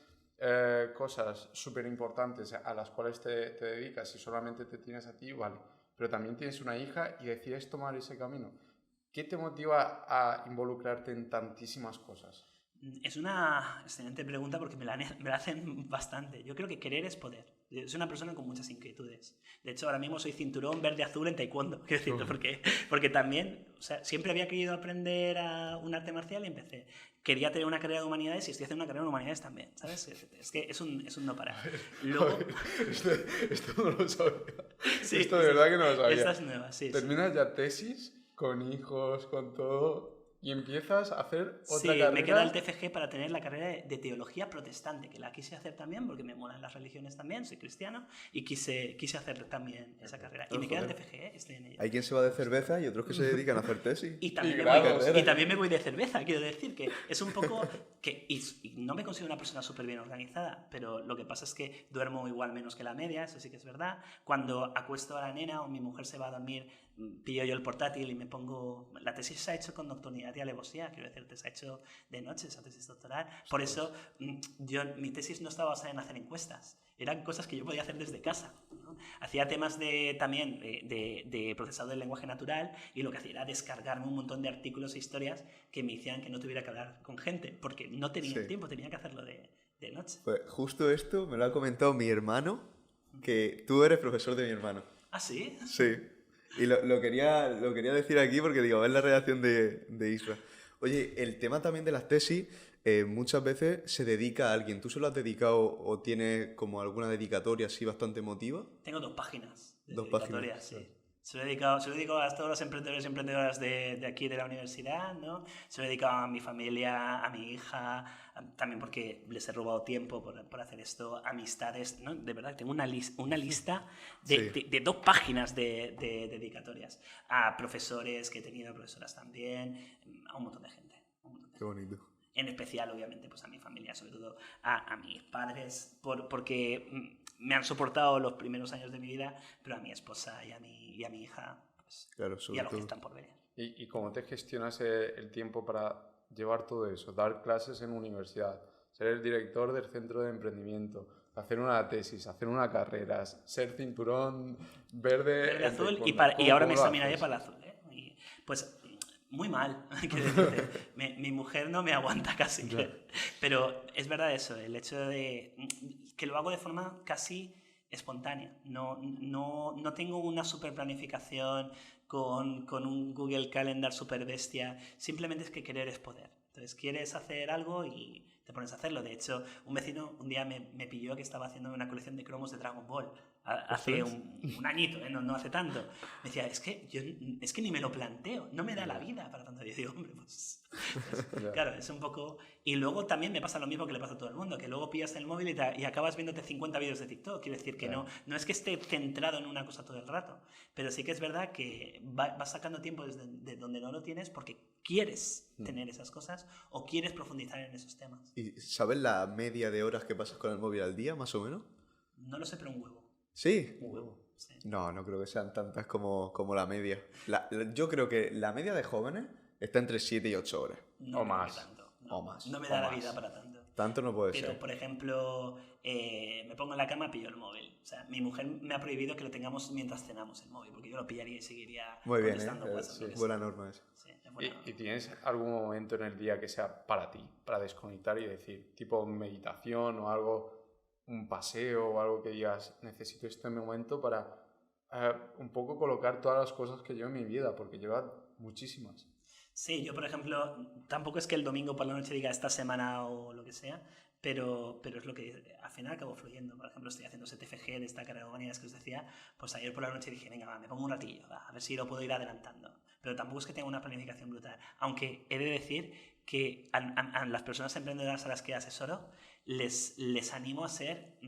cosas súper importantes a las cuales te dedicas y solamente te tienes a ti, vale. Pero también tienes una hija y decides tomar ese camino. ¿Qué te motiva a involucrarte en tantísimas cosas? Es una excelente pregunta porque me la hacen bastante. Yo creo que querer es poder. Soy una persona con muchas inquietudes. De hecho, ahora mismo soy cinturón verde-azul en taekwondo. Quiero decirte, porque también, o sea, siempre había querido aprender un arte marcial y empecé. Quería tener una carrera de humanidades y estoy haciendo una carrera de humanidades también, ¿sabes? Es que es un no parar. Luego... esto no lo sabía. Sí, Esto de verdad que no lo sabía. Esta es nueva, sí. Terminas ya tesis, con hijos, con todo, y empiezas a hacer Sí, otra carrera. me queda el TFG para tener la carrera de teología protestante, que la quise hacer también porque me molan las religiones también, soy cristiano, y quise hacer también esa carrera. Y me queda el TFG, estoy en ello. Hay quien se va de cerveza y otros que se dedican a hacer tesis. Y también, Y me voy, grados. y también me voy de cerveza, quiero decir que es un poco que y no me considero una persona súper bien organizada, pero lo que pasa es que duermo igual menos que la media, eso sí que es verdad. Cuando acuesto a la nena o mi mujer se va a dormir, pillo yo el portátil y me pongo... La tesis se ha hecho con nocturnidad y alevosía, quiero decirte, se ha hecho de noche esa tesis doctoral. Por eso mi tesis no estaba basada en hacer encuestas, eran cosas que yo podía hacer desde casa, ¿no? Hacía temas también de procesado del lenguaje natural, y lo que hacía era descargarme un montón de artículos e historias que me hacían que no tuviera que hablar con gente, porque no tenía el tiempo, tenía que hacerlo de noche. Pues justo esto me lo ha comentado mi hermano, que tú eres profesor de mi hermano. ¿Ah, sí? Sí. Y lo quería decir aquí porque digo, a ver la reacción de Isra. Oye, el tema también de las tesis muchas veces se dedica a alguien. ¿Tú se lo has dedicado o tienes como alguna dedicatoria así bastante emotiva? Tengo 2 páginas de 2 dedicatoria, páginas, sí. Se lo he dedicado a todos los emprendedores y emprendedoras de aquí de la universidad, ¿no? Se lo he dedicado a mi familia, a mi hija, también porque les he robado tiempo por hacer esto, amistades, ¿no? De verdad, tengo una lista de 2 páginas de dedicatorias. A profesores que he tenido, profesoras también, a un montón de gente. Qué bonito. En especial, obviamente, pues a mi familia, sobre todo a mis padres, porque me han soportado los primeros años de mi vida, pero a mi esposa y a mi hija, pues, Claro, y a los que están por venir. ¿Y cómo te gestionas el tiempo para llevar todo eso? Dar clases en universidad, ser el director del centro de emprendimiento, hacer una tesis, hacer una carrera, ser cinturón verde, azul, taekwondo. y ahora me ¿Cómo lo examinaré haces? para el azul, ¿eh? Pues muy mal, quiero decirte. Mi mujer no me aguanta casi. Pero es verdad eso, el hecho de que lo hago de forma casi espontánea. No tengo una super planificación con un Google Calendar super bestia. Simplemente es que querer es poder. Entonces quieres hacer algo y te pones a hacerlo. De hecho, un vecino un día me pilló que estaba haciendo una colección de cromos de Dragon Ball. Hace un añito, no hace tanto. Me decía, es que ni me lo planteo, no me da la vida para tanto. Yo digo, hombre, pues claro, es un poco... Y luego también me pasa lo mismo que le pasa a todo el mundo, que luego pillas el móvil y acabas viéndote 50 vídeos de TikTok. Quiero decir que no es que esté centrado en una cosa todo el rato, pero sí que es verdad que vas sacando tiempo de donde no lo tienes porque quieres tener esas cosas o quieres profundizar en esos temas. ¿Y sabes la media de horas que pasas con el móvil al día, más o menos? No lo sé, pero un huevo. ¿Sí? Un huevo, sí. No creo que sean tantas como la media. Yo creo que la media de jóvenes está entre 7 y 8 horas. No O creo más. que tanto. O más. No me da O la más. vida para tanto. Tanto no puede Pero, ser. por ejemplo, me pongo en la cama y pillo el móvil. O sea, mi mujer me ha prohibido que lo tengamos mientras cenamos el móvil, porque yo lo pillaría y seguiría Muy bien, contestando WhatsApp. lo que buena sea. norma esa. Sí, es buena norma. ¿Y tienes algún momento en el día que sea para ti, para desconectar y decir, tipo meditación o algo, un paseo o algo que digas, necesito este momento para un poco colocar todas las cosas que llevo en mi vida, porque lleva muchísimas? Sí, yo por ejemplo, tampoco es que el domingo por la noche diga esta semana o lo que sea, pero es lo que al final acabo fluyendo. Por ejemplo, estoy haciendo ese TFG de esta carrera de humanidades que os decía, pues ayer por la noche dije, venga, va, me pongo un ratillo, va, a ver si lo puedo ir adelantando. Pero tampoco es que tenga una planificación brutal, aunque he de decir que a las personas emprendedoras a las que asesoro les animo a ser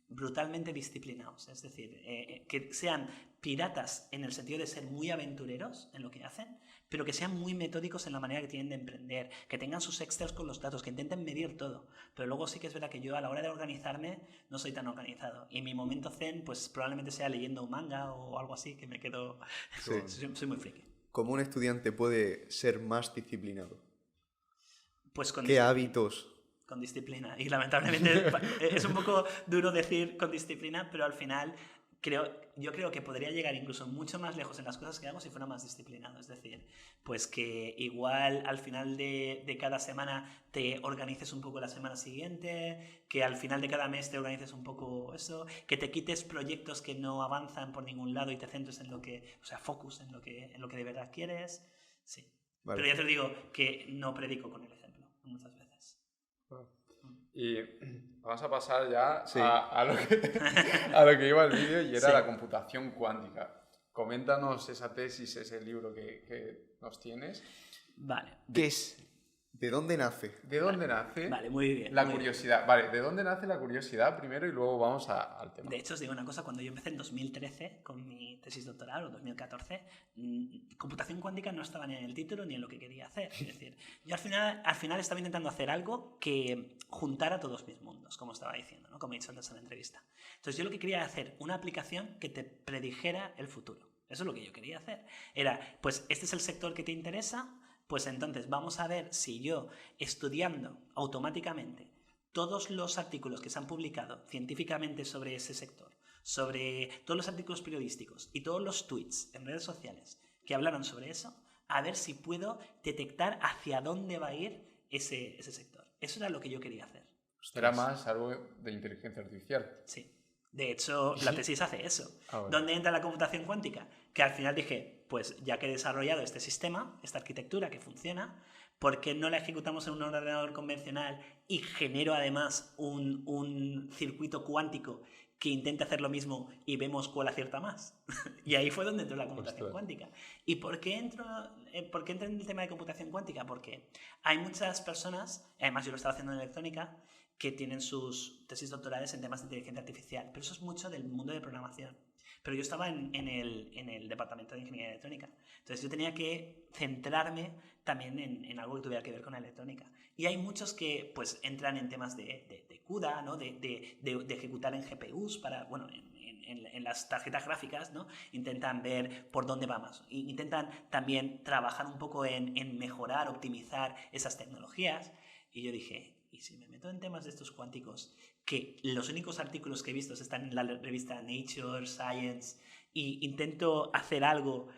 brutalmente disciplinados, es decir, que sean piratas en el sentido de ser muy aventureros en lo que hacen, pero que sean muy metódicos en la manera que tienen de emprender, que tengan sus extras con los datos, que intenten medir todo. Pero luego sí que es verdad que yo a la hora de organizarme no soy tan organizado. Y mi momento zen pues probablemente sea leyendo un manga o algo así, que me quedo... Sí. Soy muy friki. ¿Cómo un estudiante puede ser más disciplinado? Pues con ¿Qué hábitos? Con disciplina. Y lamentablemente es un poco duro decir con disciplina, pero al final yo creo que podría llegar incluso mucho más lejos en las cosas que hago si fuera más disciplinado. Es decir, pues que igual al final de cada semana te organices un poco la semana siguiente, que al final de cada mes te organices un poco eso, que te quites proyectos que no avanzan por ningún lado y te centres en lo que, o sea, focus en lo que de verdad quieres. Sí. Vale. Pero ya te digo que no predico con el ejemplo muchas veces. Y vamos a pasar ya Sí. a lo que iba el vídeo y era Sí. la computación cuántica. Coméntanos esa tesis, ese libro que nos tienes. Vale. ¿Qué es? ¿De dónde nace? ¿De dónde nace Vale, muy bien. la muy bien. curiosidad? Vale, ¿de dónde nace la curiosidad primero y luego vamos al tema? De hecho, os digo una cosa, cuando yo empecé en 2013 con mi tesis doctoral, o 2014, computación cuántica no estaba ni en el título ni en lo que quería hacer. Es decir, yo al final estaba intentando hacer algo que juntara todos mis mundos, como estaba diciendo, ¿no? Como he dicho antes en la entrevista. Entonces yo lo que quería hacer, una aplicación que te predijera el futuro. Eso es lo que yo quería hacer. Era, pues este es el sector que te interesa, pues entonces vamos a ver si yo, estudiando automáticamente todos los artículos que se han publicado científicamente sobre ese sector, sobre todos los artículos periodísticos y todos los tweets en redes sociales que hablaron sobre eso, a ver si puedo detectar hacia dónde va a ir ese sector. Eso era lo que yo quería hacer. Era más algo de inteligencia artificial. Sí. De hecho, la tesis hace eso. Ah, bueno. ¿Dónde entra la computación cuántica? Que al final dije, pues ya que he desarrollado este sistema, esta arquitectura que funciona, ¿por qué no la ejecutamos en un ordenador convencional y genero además un circuito cuántico que intente hacer lo mismo y vemos cuál acierta más? Y ahí fue donde entró la computación Ostras. cuántica. ¿Y por qué entré en el tema de computación cuántica? Porque hay muchas personas, además yo lo estaba haciendo en electrónica, que tienen sus tesis doctorales en temas de inteligencia artificial, pero eso es mucho del mundo de programación. Pero yo estaba en el departamento de ingeniería electrónica, entonces yo tenía que centrarme también en algo que tuviera que ver con la electrónica. Y hay muchos que pues entran en temas de CUDA, ¿no? de ejecutar en GPUs para, bueno, en las tarjetas gráficas, ¿no? Intentan ver por dónde va más. Intentan también trabajar un poco en mejorar, optimizar esas tecnologías. Y yo dije, ¿y si me meto en temas de estos cuánticos, que los únicos artículos que he visto están en la revista Nature, Science, y intento hacer algo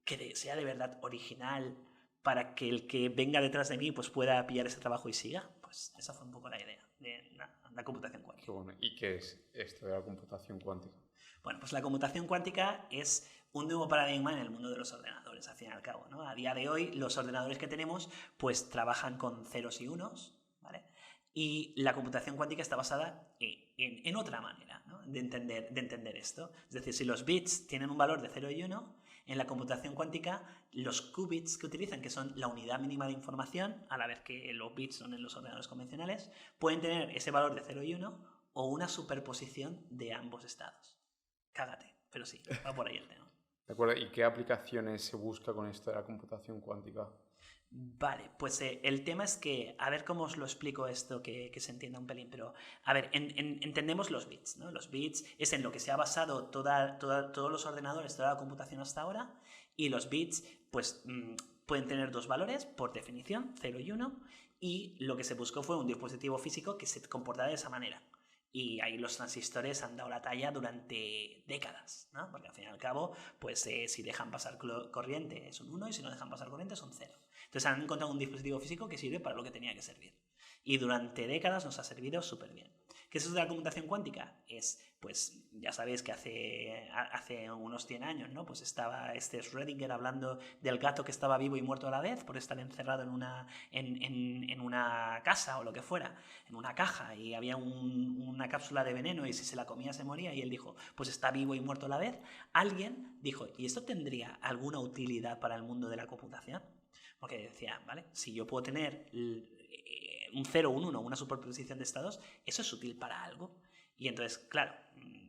que sea de verdad original para que el que venga detrás de mí pues pueda pillar ese trabajo y siga? Pues esa fue un poco la idea de la computación cuántica. Qué bueno. ¿Y qué es esto de la computación cuántica? Bueno, pues la computación cuántica es un nuevo paradigma en el mundo de los ordenadores, al fin y al cabo, ¿no? A día de hoy, los ordenadores que tenemos pues trabajan con ceros y unos, ¿vale? Y la computación cuántica está basada en otra manera, ¿no? de entender esto. Es decir, si los bits tienen un valor de 0 y 1, en la computación cuántica los qubits que utilizan, que son la unidad mínima de información, a la vez que los bits son en los ordenadores convencionales, pueden tener ese valor de 0 y 1 o una superposición de ambos estados. Cágate, pero sí, va por ahí el tema. ¿De acuerdo? ¿Y qué aplicaciones se busca con esto de la computación cuántica? Vale, pues el tema es que, a ver cómo os lo explico esto, que se entienda un pelín, pero a ver, entendemos los bits, ¿no? Los bits es en lo que se ha basado todos los ordenadores, toda la computación hasta ahora, y los bits pues pueden tener dos valores, por definición, 0 y 1, y lo que se buscó fue un dispositivo físico que se comportara de esa manera. Y ahí los transistores han dado la talla durante décadas, ¿no? Porque al fin y al cabo, pues si dejan pasar corriente es un 1 y si no dejan pasar corriente es un 0. Entonces han encontrado un dispositivo físico que sirve para lo que tenía que servir. Y durante décadas nos ha servido súper bien. ¿Qué es eso de la computación cuántica? Es, pues ya sabéis que hace unos 100 años, ¿no? Pues estaba Schrödinger hablando del gato que estaba vivo y muerto a la vez por estar encerrado en una casa o lo que fuera, en una caja, y había una cápsula de veneno y si se la comía se moría, y él dijo, pues está vivo y muerto a la vez. Alguien dijo, ¿y esto tendría alguna utilidad para el mundo de la computación? Porque decía, ¿vale? Si yo puedo tener un 0, un 1, una superposición de estados, eso es útil para algo. Y entonces, claro,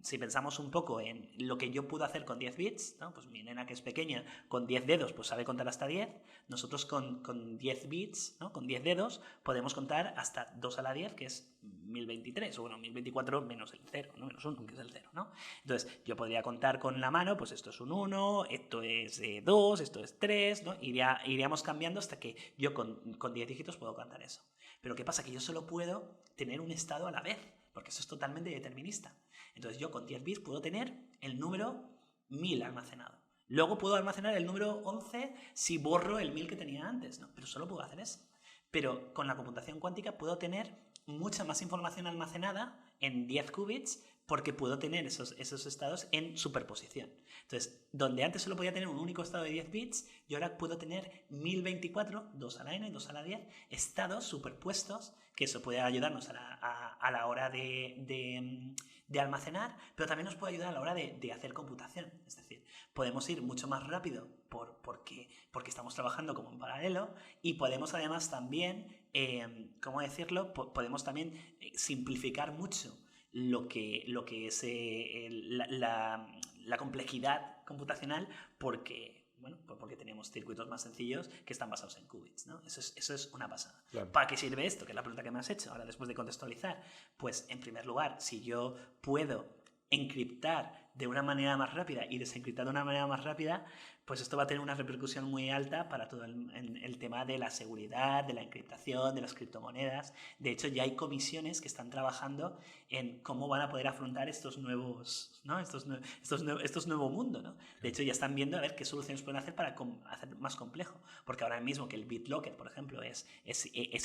si pensamos un poco en lo que yo puedo hacer con 10 bits, ¿no? Pues mi nena que es pequeña, con 10 dedos, pues sabe contar hasta 10. Nosotros con 10 bits, ¿no? Con 10 dedos, podemos contar hasta 2 a la 10, que es 1023, o bueno, 1024 menos el 0, ¿no? Menos 1, que es el 0, ¿no? Entonces, yo podría contar con la mano, pues esto es un 1, esto es 2, esto es 3, ¿no? Iríamos cambiando hasta que yo con 10 dígitos puedo contar eso. Pero ¿qué pasa? Que yo solo puedo tener un estado a la vez, porque eso es totalmente determinista. Entonces yo con 10 bits puedo tener el número 1000 almacenado. Luego puedo almacenar el número 11 si borro el 1000 que tenía antes, ¿no? Pero solo puedo hacer eso. Pero con la computación cuántica puedo tener mucha más información almacenada en 10 qubits porque puedo tener esos estados en superposición. Entonces, donde antes solo podía tener un único estado de 10 bits, yo ahora puedo tener 1024, 2 a la n, 2 a la 10, estados superpuestos, que eso puede ayudarnos a la hora de almacenar, pero también nos puede ayudar a la hora de hacer computación. Es decir, podemos ir mucho más rápido porque estamos trabajando como en paralelo, y podemos además también, ¿cómo decirlo? Podemos también simplificar mucho lo que es la complejidad computacional, porque tenemos circuitos más sencillos que están basados en qubits, ¿no? Eso es una pasada. Claro. ¿Para qué sirve esto? Que es la pregunta que me has hecho ahora después de contextualizar. Pues, en primer lugar, si yo puedo encriptar de una manera más rápida y desencriptar de una manera más rápida, pues esto va a tener una repercusión muy alta para todo el tema de la seguridad, de la encriptación, de las criptomonedas. De hecho, ya hay comisiones que están trabajando en cómo van a poder afrontar estos nuevos, ¿no? estos nuevo mundo, ¿no? De hecho, ya están viendo a ver qué soluciones pueden hacer para hacer más complejo. Porque ahora mismo que el BitLocker, por ejemplo, es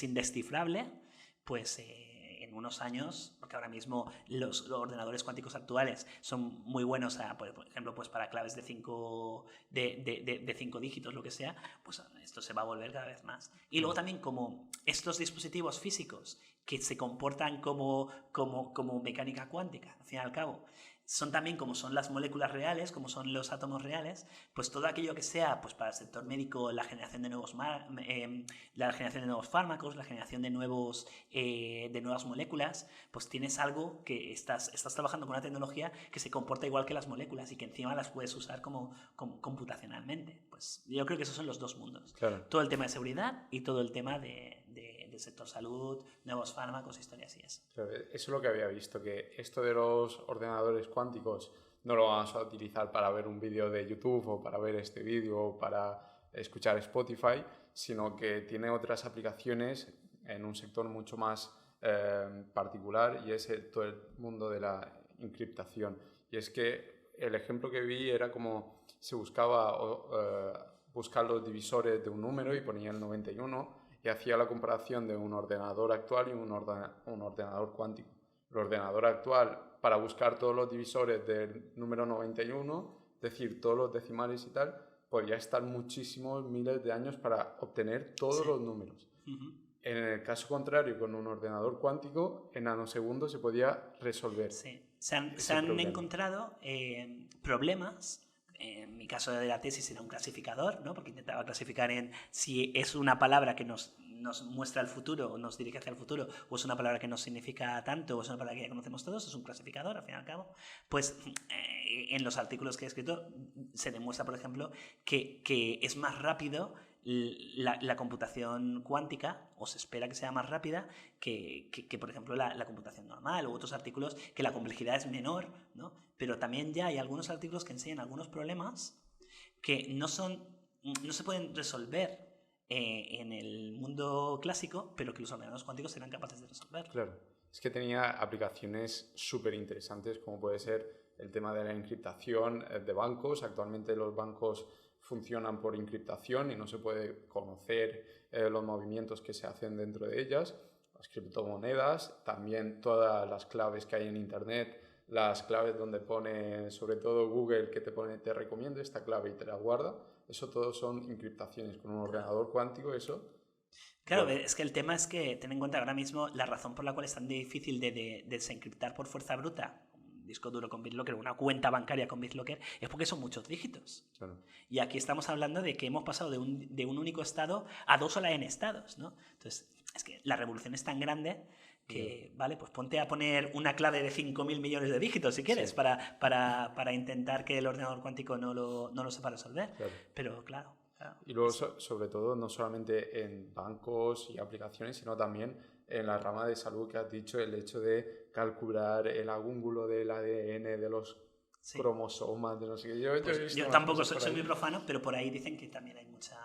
indescifrable, pues en unos años, porque ahora mismo los ordenadores cuánticos actuales son muy buenos, por ejemplo, pues para claves de 5 dígitos, lo que sea, pues esto se va a volver cada vez más. Y luego también, como estos dispositivos físicos que se comportan como mecánica cuántica, al fin y al cabo, son también como son las moléculas reales, como son los átomos reales, pues todo aquello que sea, pues para el sector médico, la generación de nuevos fármacos, la generación de nuevas moléculas, pues tienes algo que estás trabajando con una tecnología que se comporta igual que las moléculas y que encima las puedes usar como computacionalmente. Pues yo creo que esos son los dos mundos. Claro. Todo el tema de seguridad y todo el tema del sector salud, nuevos fármacos, historias y eso. Claro, eso es lo que había visto, que esto de los ordenadores cuánticos no lo vamos a utilizar para ver un vídeo de YouTube o para ver este vídeo o para escuchar Spotify, sino que tiene otras aplicaciones en un sector mucho más particular, y es todo el mundo de la encriptación. Y es que el ejemplo que vi era como se buscaba buscar los divisores de un número y ponía el 91 y hacía la comparación de un ordenador actual y un ordenador cuántico. El ordenador actual, para buscar todos los divisores del número 91, es decir, todos los decimales y tal, podría estar muchísimos miles de años para obtener todos los números. Uh-huh. En el caso contrario, con un ordenador cuántico, en nanosegundos se podía resolver. Sí. Se han encontrado problemas. En mi caso de la tesis era un clasificador, ¿no? Porque intentaba clasificar en si es una palabra que nos muestra el futuro o nos dirige hacia el futuro, o es una palabra que nos significa tanto, o es una palabra que ya conocemos todos. Es un clasificador, al fin y al cabo. Pues en los artículos que he escrito se demuestra, por ejemplo, que es más rápido la computación cuántica, o se espera que sea más rápida que por ejemplo, la computación normal, u otros artículos que la complejidad es menor, ¿no? Pero también ya hay algunos artículos que enseñan algunos problemas que no se pueden resolver en el mundo clásico, pero que los ordenadores cuánticos serán capaces de resolver. Claro, es que tenía aplicaciones súper interesantes, como puede ser el tema de la encriptación de bancos. Actualmente los bancos funcionan por encriptación y no se puede conocer los movimientos que se hacen dentro de ellas. Las criptomonedas, también todas las claves que hay en Internet, las claves donde pone, sobre todo Google, que te recomiendo esta clave y te la guarda. Eso todo son encriptaciones. Con un ordenador cuántico eso... Claro, es que el tema es que ten en cuenta ahora mismo la razón por la cual es tan difícil de desencriptar por fuerza bruta un disco duro con BitLocker, una cuenta bancaria con BitLocker, es porque son muchos dígitos. Claro. Y aquí estamos hablando de que hemos pasado de un único estado a 2 a la n estados, ¿no? Entonces, es que la revolución es tan grande que, vale, pues ponte a poner una clave de 5.000 millones de dígitos, si quieres, sí, para intentar que el ordenador cuántico no lo sepa resolver. Claro. Pero claro. Y luego, sobre todo, no solamente en bancos y aplicaciones, sino también en la rama de salud que has dicho, el hecho de calcular el ángulo del ADN, de los cromosomas, de no sé qué. Pues yo tampoco soy muy profano, pero por ahí dicen que también hay mucha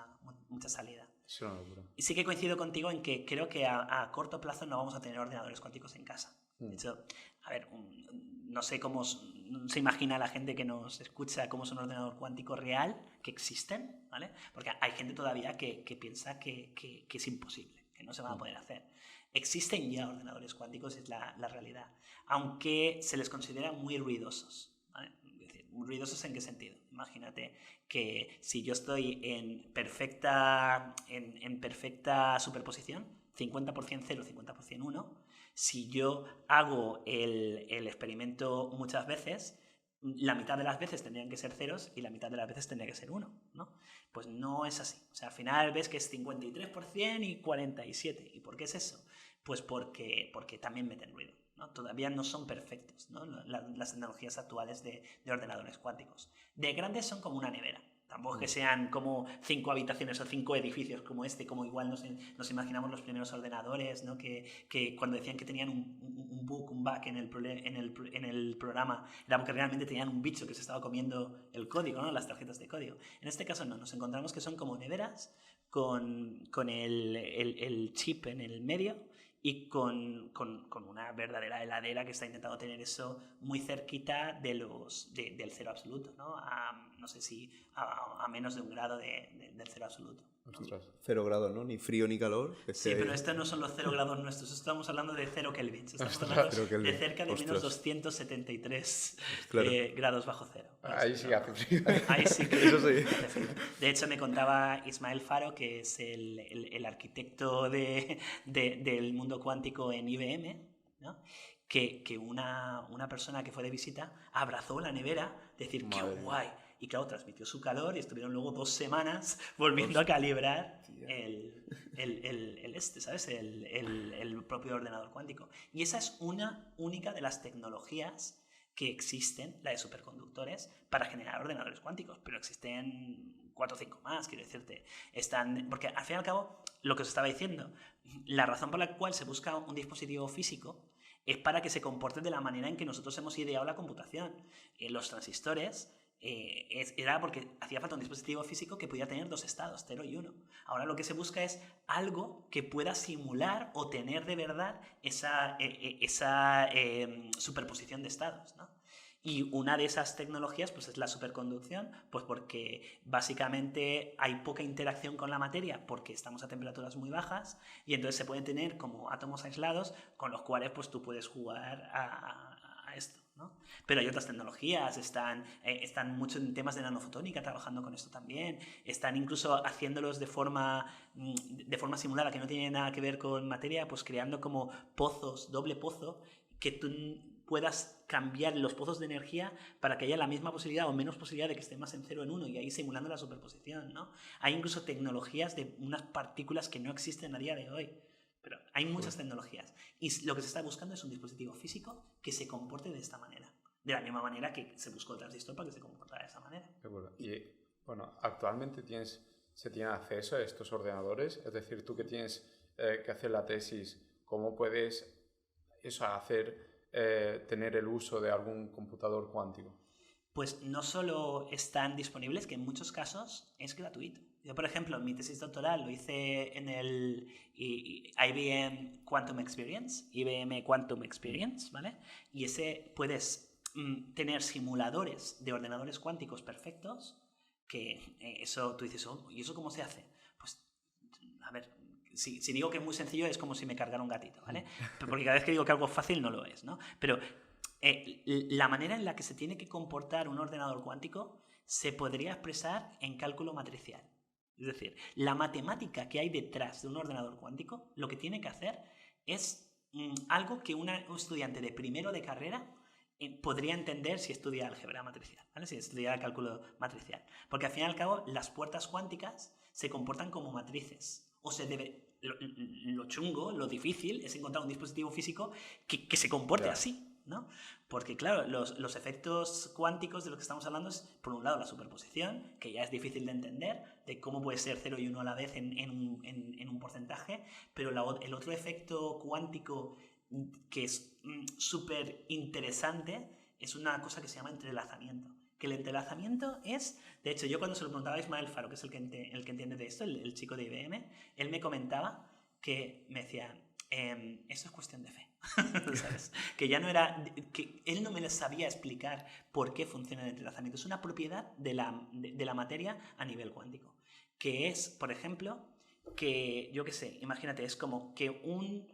salida. Es una locura. Y sí que coincido contigo en que creo que a corto plazo no vamos a tener ordenadores cuánticos en casa. De hecho, a ver, no sé cómo se imagina la gente que nos escucha cómo es un ordenador cuántico real, que existen, ¿vale? Porque hay gente todavía que piensa que es imposible que no se van a poder hacer. Existen ya ordenadores cuánticos, es la realidad, aunque se les considera muy ruidosos, ¿vale? Es decir, muy ruidosos ¿en qué sentido? Imagínate que si yo estoy en perfecta superposición, 50% 0, 50% 1, si yo hago el experimento muchas veces, la mitad de las veces tendrían que ser ceros y la mitad de las veces tendría que ser 1, ¿no? Pues no es así. O sea, al final ves que es 53% y 47%. ¿Y por qué es eso? Pues porque también meten ruido, ¿no? Todavía no son perfectos, ¿no? Las tecnologías actuales de ordenadores cuánticos. De grandes son como una nevera. Tampoco es que sean como 5 habitaciones o 5 edificios como este, como igual nos imaginamos los primeros ordenadores, ¿no? Que cuando decían que tenían un bug en el programa, era porque realmente tenían un bicho que se estaba comiendo el código, ¿no? Las tarjetas de código. En este caso no, nos encontramos que son como neveras con el chip en el medio y con una verdadera heladera que está intentando tener eso muy cerquita del cero absoluto, ¿no? No sé si a menos de 1 grado del cero absoluto, ¿no? 0 grados, ¿no? Ni frío ni calor. Sí, pero estos no son los 0 grados nuestros, estamos hablando de 0 kelvins, estamos hablando de cerca de menos 273 grados bajo cero. Ahí sí hace frío. Ahí sí que Eso sí. hace frío. De hecho, me contaba Ismael Faro, que es el arquitecto del mundo cuántico en IBM, ¿no? que una persona que fue de visita abrazó la nevera, decir, ¡qué guay! Y claro, transmitió su calor y estuvieron luego 2 semanas volviendo a calibrar ¿sabes? El propio ordenador cuántico. Y esa es una única de las tecnologías que existen, la de superconductores, para generar ordenadores cuánticos, pero existen 4 o 5 más, quiero decirte. Porque al fin y al cabo, lo que os estaba diciendo, la razón por la cual se busca un dispositivo físico es para que se comporte de la manera en que nosotros hemos ideado la computación. Los transistores era porque hacía falta un dispositivo físico que pudiera tener 2 estados, 0 y 1. Ahora lo que se busca es algo que pueda simular o tener de verdad esa superposición de estados, ¿no? Y una de esas tecnologías pues es la superconducción, pues porque básicamente hay poca interacción con la materia porque estamos a temperaturas muy bajas y entonces se pueden tener como átomos aislados con los cuales pues tú puedes jugar a esto, ¿no? Pero hay otras tecnologías, están mucho en temas de nanofotónica trabajando con esto también, están incluso haciéndolos de forma simulada que no tiene nada que ver con materia, pues creando como pozos, doble pozo, que tú puedas cambiar los pozos de energía para que haya la misma posibilidad o menos posibilidad de que esté más en 0 en 1 y ahí simulando la superposición, ¿no? Hay incluso tecnologías de unas partículas que no existen a día de hoy. Pero hay muchas tecnologías y lo que se está buscando es un dispositivo físico que se comporte de esta manera, de la misma manera que se buscó el transistor para que se comportara de esa manera. De acuerdo. Y bueno, actualmente se tiene acceso a estos ordenadores, es decir, tú que tienes que hacer la tesis, ¿cómo puedes tener el uso de algún computador cuántico? Pues no solo están disponibles, que en muchos casos es gratuito. Yo, por ejemplo, mi tesis doctoral lo hice en el IBM Quantum Experience, ¿vale? Y ese puedes tener simuladores de ordenadores cuánticos perfectos, que eso tú dices, ¿y eso cómo se hace? Pues, a ver, si digo que es muy sencillo es como si me cargara un gatito, ¿vale? Porque cada vez que digo que algo es fácil no lo es, ¿no? Pero la manera en la que se tiene que comportar un ordenador cuántico se podría expresar en cálculo matricial. Es decir, la matemática que hay detrás de un ordenador cuántico lo que tiene que hacer es algo que un estudiante de primero de carrera podría entender si estudia álgebra matricial, ¿vale? Si estudia cálculo matricial. Porque al fin y al cabo las puertas cuánticas se comportan como matrices. Lo chungo, lo difícil es encontrar un dispositivo físico que se comporte así, ¿no? Porque claro, los efectos cuánticos de los que estamos hablando es, por un lado, la superposición, que ya es difícil de entender, de cómo puede ser 0 y 1 a la vez en un porcentaje, pero el otro efecto cuántico que es súper interesante es una cosa que se llama entrelazamiento. Que el entrelazamiento es, de hecho, yo cuando se lo preguntaba a Ismael Faro, que es el que entiende de esto, el chico de IBM, él me comentaba que me decía, esto es cuestión de fe. ¿Sabes? Que ya no era, que él no me sabía explicar por qué funciona el entrelazamiento. Es una propiedad de la materia a nivel cuántico, que es, por ejemplo, que, yo qué sé, imagínate, es como que un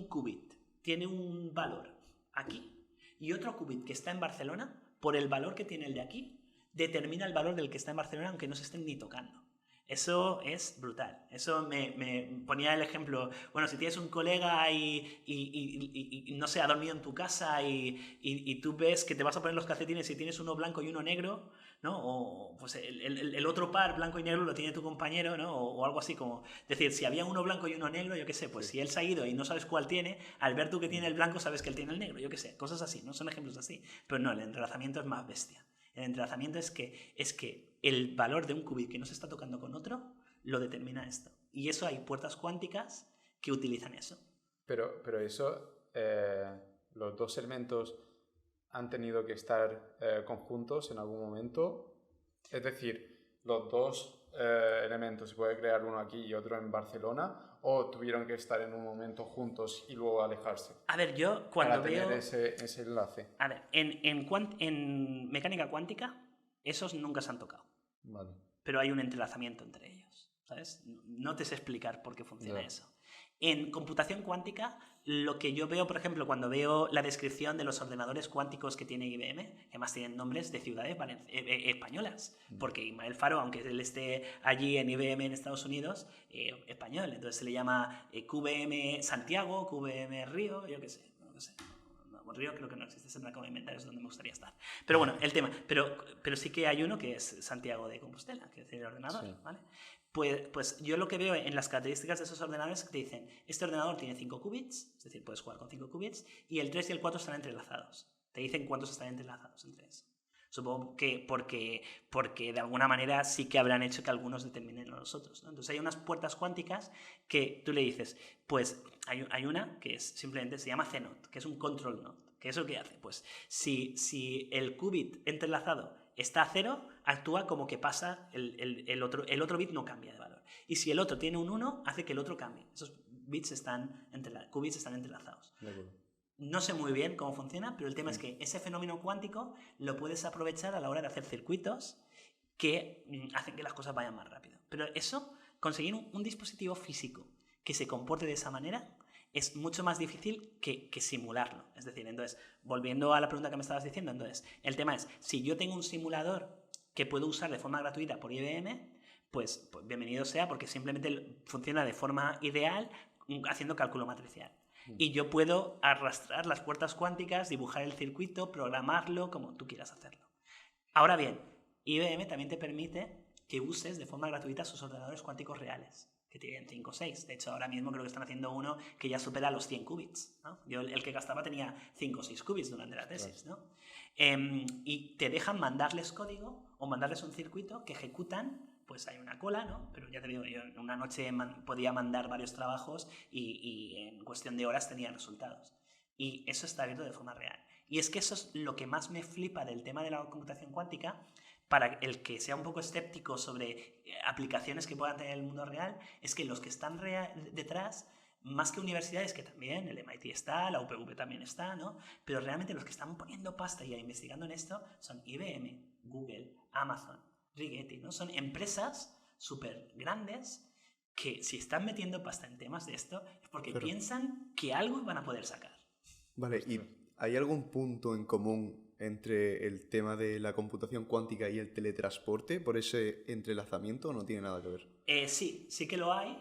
qubit tiene un valor aquí y otro qubit que está en Barcelona, por el valor que tiene el de aquí, determina el valor del que está en Barcelona aunque no se estén ni tocando. Eso es brutal. Eso me ponía el ejemplo, bueno, si tienes un colega y no sé, ha dormido en tu casa y tú ves que te vas a poner los calcetines y tienes uno blanco y uno negro, ¿no? O pues el otro par blanco y negro lo tiene tu compañero, ¿no? O algo así como, es decir, si había uno blanco y uno negro, yo qué sé, pues si él se ha ido y no sabes cuál tiene, al ver tú que tiene el blanco sabes que él tiene el negro, yo qué sé, cosas así, ¿no? Son ejemplos así. Pero no, el entrelazamiento es más bestia. El entrelazamiento es que el valor de un qubit que no se está tocando con otro lo determina esto. Y eso hay puertas cuánticas que utilizan eso. Pero eso, los dos elementos han tenido que estar conjuntos en algún momento. Es decir, los dos elementos, se puede crear uno aquí y otro en Barcelona, o tuvieron que estar en un momento juntos y luego alejarse. A ver, yo cuando para veo... tener ese enlace. A ver, en mecánica cuántica, esos nunca se han tocado. Vale. Pero hay un entrelazamiento entre ellos, ¿sabes? No te sé explicar por qué funciona Ya. eso. En computación cuántica, lo que yo veo, por ejemplo, cuando veo la descripción de los ordenadores cuánticos que tiene IBM, que además tienen nombres de ciudades españolas, porque Ismael Faro, aunque él esté allí en IBM en Estados Unidos, español, entonces se le llama QVM Santiago, QVM Río, yo qué sé, no sé. Río creo que no existe, se me acaba de inventar, es donde me gustaría estar. Pero bueno, el tema, pero sí que hay uno que es Santiago de Compostela, que es el ordenador, sí. ¿Vale? Pues yo lo que veo en las características de esos ordenadores es que te dicen, este ordenador tiene 5 qubits, es decir, puedes jugar con 5 qubits, y el 3 y el 4 están entrelazados. Te dicen cuántos están entrelazados entre eso. Supongo que porque de alguna manera sí que habrán hecho que algunos determinen a los otros, ¿no? Entonces hay unas puertas cuánticas que tú le dices, pues hay una que es simplemente se llama CNOT, que es un control node. ¿Qué es lo que hace? Pues si el qubit entrelazado está a 0, actúa como que pasa el otro bit no cambia de valor. Y si el otro tiene un 1, hace que el otro cambie. Esos qubits están entrelazados. No sé muy bien cómo funciona, pero el tema es que ese fenómeno cuántico lo puedes aprovechar a la hora de hacer circuitos que hacen que las cosas vayan más rápido. Pero eso, conseguir un dispositivo físico que se comporte de esa manera es mucho más difícil que simularlo. Es decir, entonces, volviendo a la pregunta que me estabas diciendo, entonces, el tema es, si yo tengo un simulador que puedo usar de forma gratuita por IBM, pues bienvenido sea, porque simplemente funciona de forma ideal haciendo cálculo matricial. Y yo puedo arrastrar las puertas cuánticas, dibujar el circuito, programarlo, como tú quieras hacerlo. Ahora bien, IBM también te permite que uses de forma gratuita sus ordenadores cuánticos reales, que tienen 5 o 6. De hecho, ahora mismo creo que están haciendo uno que ya supera los 100 qubits, ¿no? Yo el que gastaba tenía 5 o 6 qubits durante la tesis, ¿no? Y te dejan mandarles código o mandarles un circuito que ejecutan. Pues hay una cola, ¿no? Pero ya te digo, yo en una noche podía mandar varios trabajos y en cuestión de horas tenía resultados. Y eso está abierto de forma real. Y es que eso es lo que más me flipa del tema de la computación cuántica, para el que sea un poco escéptico sobre aplicaciones que puedan tener en el mundo real, es que los que están detrás, más que universidades, que también, el MIT está, la UPV también está, ¿no? Pero realmente los que están poniendo pasta y investigando en esto son IBM, Google, Amazon, Rigetti, ¿no? Son empresas súper grandes que si están metiendo pasta en temas de esto es porque piensan que algo van a poder sacar. Vale, ¿y hay algún punto en común entre el tema de la computación cuántica y el teletransporte por ese entrelazamiento o no tiene nada que ver? Sí que lo hay,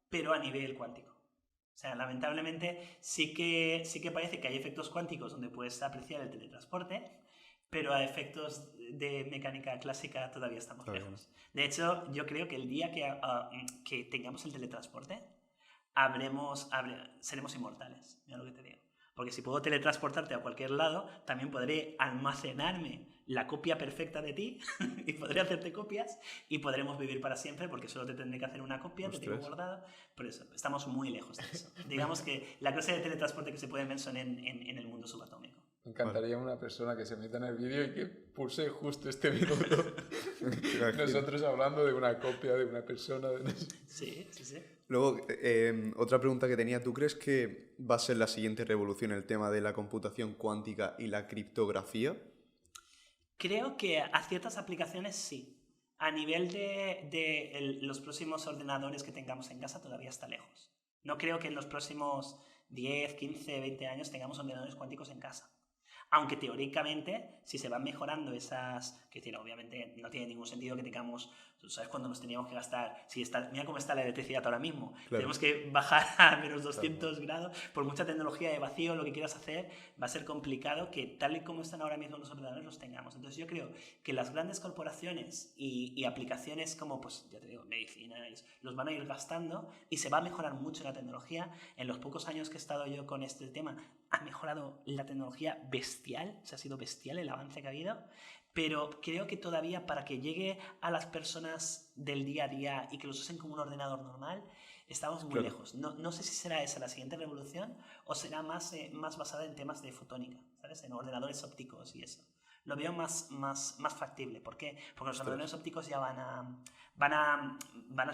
pero a nivel cuántico. O sea, lamentablemente sí que parece que hay efectos cuánticos donde puedes apreciar el teletransporte, pero a efectos de mecánica clásica todavía estamos lejos. De hecho, yo creo que el día que tengamos el teletransporte, seremos inmortales. Mira lo que te digo. Porque si puedo teletransportarte a cualquier lado, también podré almacenarme la copia perfecta de ti y podré hacerte copias y podremos vivir para siempre porque solo te tendré que hacer una copia, te tengo guardado. Por eso, estamos muy lejos de eso. Digamos que la clase de teletransporte que se pueden ver son en el mundo subatómico. Me encantaría una persona que se meta en el vídeo y que pulse justo este minuto. Nosotros hablando de una copia de una persona. Sí. Luego, otra pregunta que tenía. ¿Tú crees que va a ser la siguiente revolución el tema de la computación cuántica y la criptografía? Creo que a ciertas aplicaciones sí. a nivel de los próximos ordenadores que tengamos en casa todavía está lejos. No creo que en los próximos 10, 15, 20 años tengamos ordenadores cuánticos en casa. Aunque teóricamente, si se van mejorando esas... Que decir, obviamente no tiene ningún sentido que tengamos... ¿Tú sabes cuándo nos teníamos que gastar? Mira cómo está la electricidad ahora mismo. Claro. Tenemos que bajar a menos 200 grados. Por mucha tecnología de vacío, lo que quieras hacer, va a ser complicado que tal y como están ahora mismo los ordenadores los tengamos. Entonces yo creo que las grandes corporaciones y aplicaciones como, pues ya te digo, medicina, los van a ir gastando y se va a mejorar mucho la tecnología. En los pocos años que he estado yo con este tema, ha mejorado la tecnología bestial. O sea, ha sido bestial el avance que ha habido. Pero creo que todavía para que llegue a las personas del día a día y que los usen como un ordenador normal, estamos muy lejos. No sé si será esa la siguiente revolución o será más basada en temas de fotónica, ¿sabes? En ordenadores ópticos y eso. Lo veo más factible. ¿Por qué? Porque los ordenadores ópticos ya van a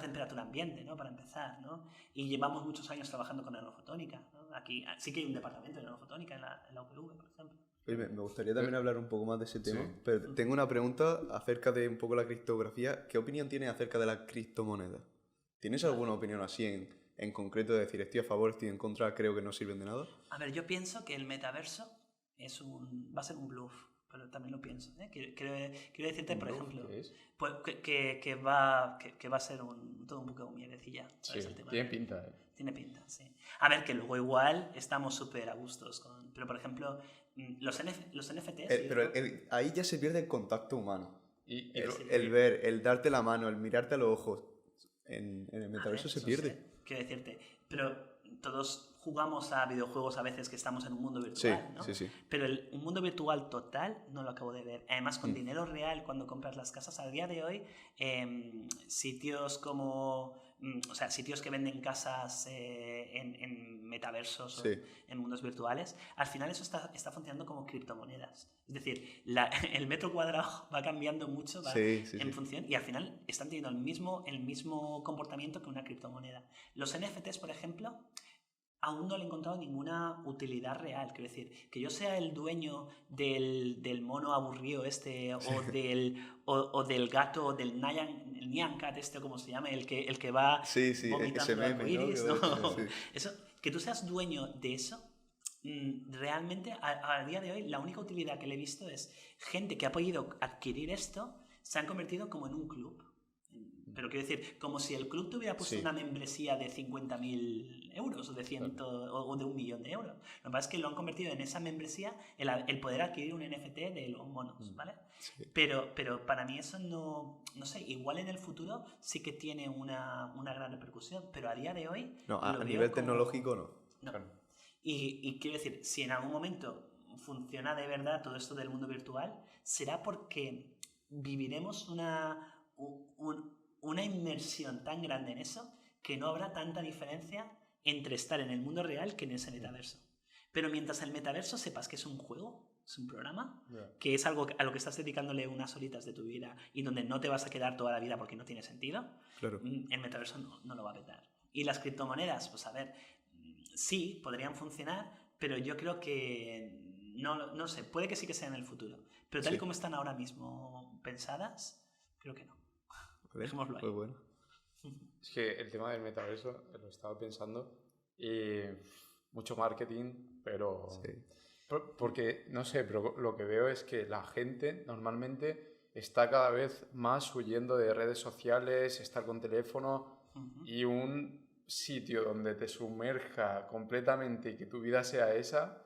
temperatura ambiente, ¿no? Para empezar, ¿no? Y llevamos muchos años trabajando con nanofotónica, ¿no? Aquí sí que hay un departamento de nanofotónica en la UPV, por ejemplo. Oye, me gustaría también hablar un poco más de ese tema, pero tengo una pregunta acerca de un poco la criptografía. ¿Qué opinión tienes acerca de la criptomoneda? ¿Tienes alguna opinión así en concreto de decir estoy a favor, estoy en contra, creo que no sirven de nada? A ver, yo pienso que el metaverso va a ser un bluff, pero también lo pienso, ¿eh? Quiero decirte, por ejemplo, pues, que va a ser todo un poco de mierdecilla. Sí, el tema tiene pinta. Tiene pinta, sí. A ver, que luego igual estamos súper a gustos con... Pero, por ejemplo, los NFTs... Pero ahí ya se pierde el contacto humano. El ver, el darte la mano, el mirarte a los ojos, en el metaverso se pierde. Sé, quiero decirte, pero todos jugamos a videojuegos a veces que estamos en un mundo virtual, ¿no? Sí. Pero un mundo virtual total no lo acabo de ver. Además, con dinero real, cuando compras las casas, al día de hoy, sitios como... O sea, sitios que venden casas en metaversos o en mundos virtuales, al final eso está funcionando como criptomonedas. Es decir, el metro cuadrado va cambiando mucho en función y al final están teniendo el mismo comportamiento que una criptomoneda. Los NFTs, por ejemplo, aún no le he encontrado ninguna utilidad real. Quiero decir, que yo sea el dueño del mono aburrido o del gato, del Nyan Cat el como se llama, el que va vomitando arcoíris, ¿no? Eso, que tú seas dueño de eso, realmente a día de hoy la única utilidad que le he visto es gente que ha podido adquirir esto, se han convertido como en un club. Pero quiero decir, como si el club tuviera puesto una membresía de 50.000 euros o de 100 o de 1 millón de euros. Lo que pasa es que lo han convertido en esa membresía el poder adquirir un NFT de los monos, ¿vale? Sí. Pero para mí eso no sé, igual en el futuro sí que tiene una gran repercusión, pero a día de hoy... No, a nivel tecnológico no. Claro. Y quiero decir, si en algún momento funciona de verdad todo esto del mundo virtual, será porque viviremos una inmersión tan grande en eso que no habrá tanta diferencia entre estar en el mundo real que en ese metaverso. Pero mientras el metaverso sepas que es un juego, es un programa, que es algo a lo que estás dedicándole unas horitas de tu vida y donde no te vas a quedar toda la vida porque no tiene sentido, el metaverso no lo va a petar. Y las criptomonedas, pues a ver, sí, podrían funcionar, pero yo creo que no sé, puede que sí que sea en el futuro. Pero tal y como están ahora mismo pensadas, creo que no. Dejémoslo ahí. Pues bueno. Es que el tema del metaverso lo estaba pensando y mucho marketing, pero... Sí. Porque, no sé, pero lo que veo es que la gente normalmente está cada vez más huyendo de redes sociales, estar con teléfono y un sitio donde te sumerja completamente y que tu vida sea esa,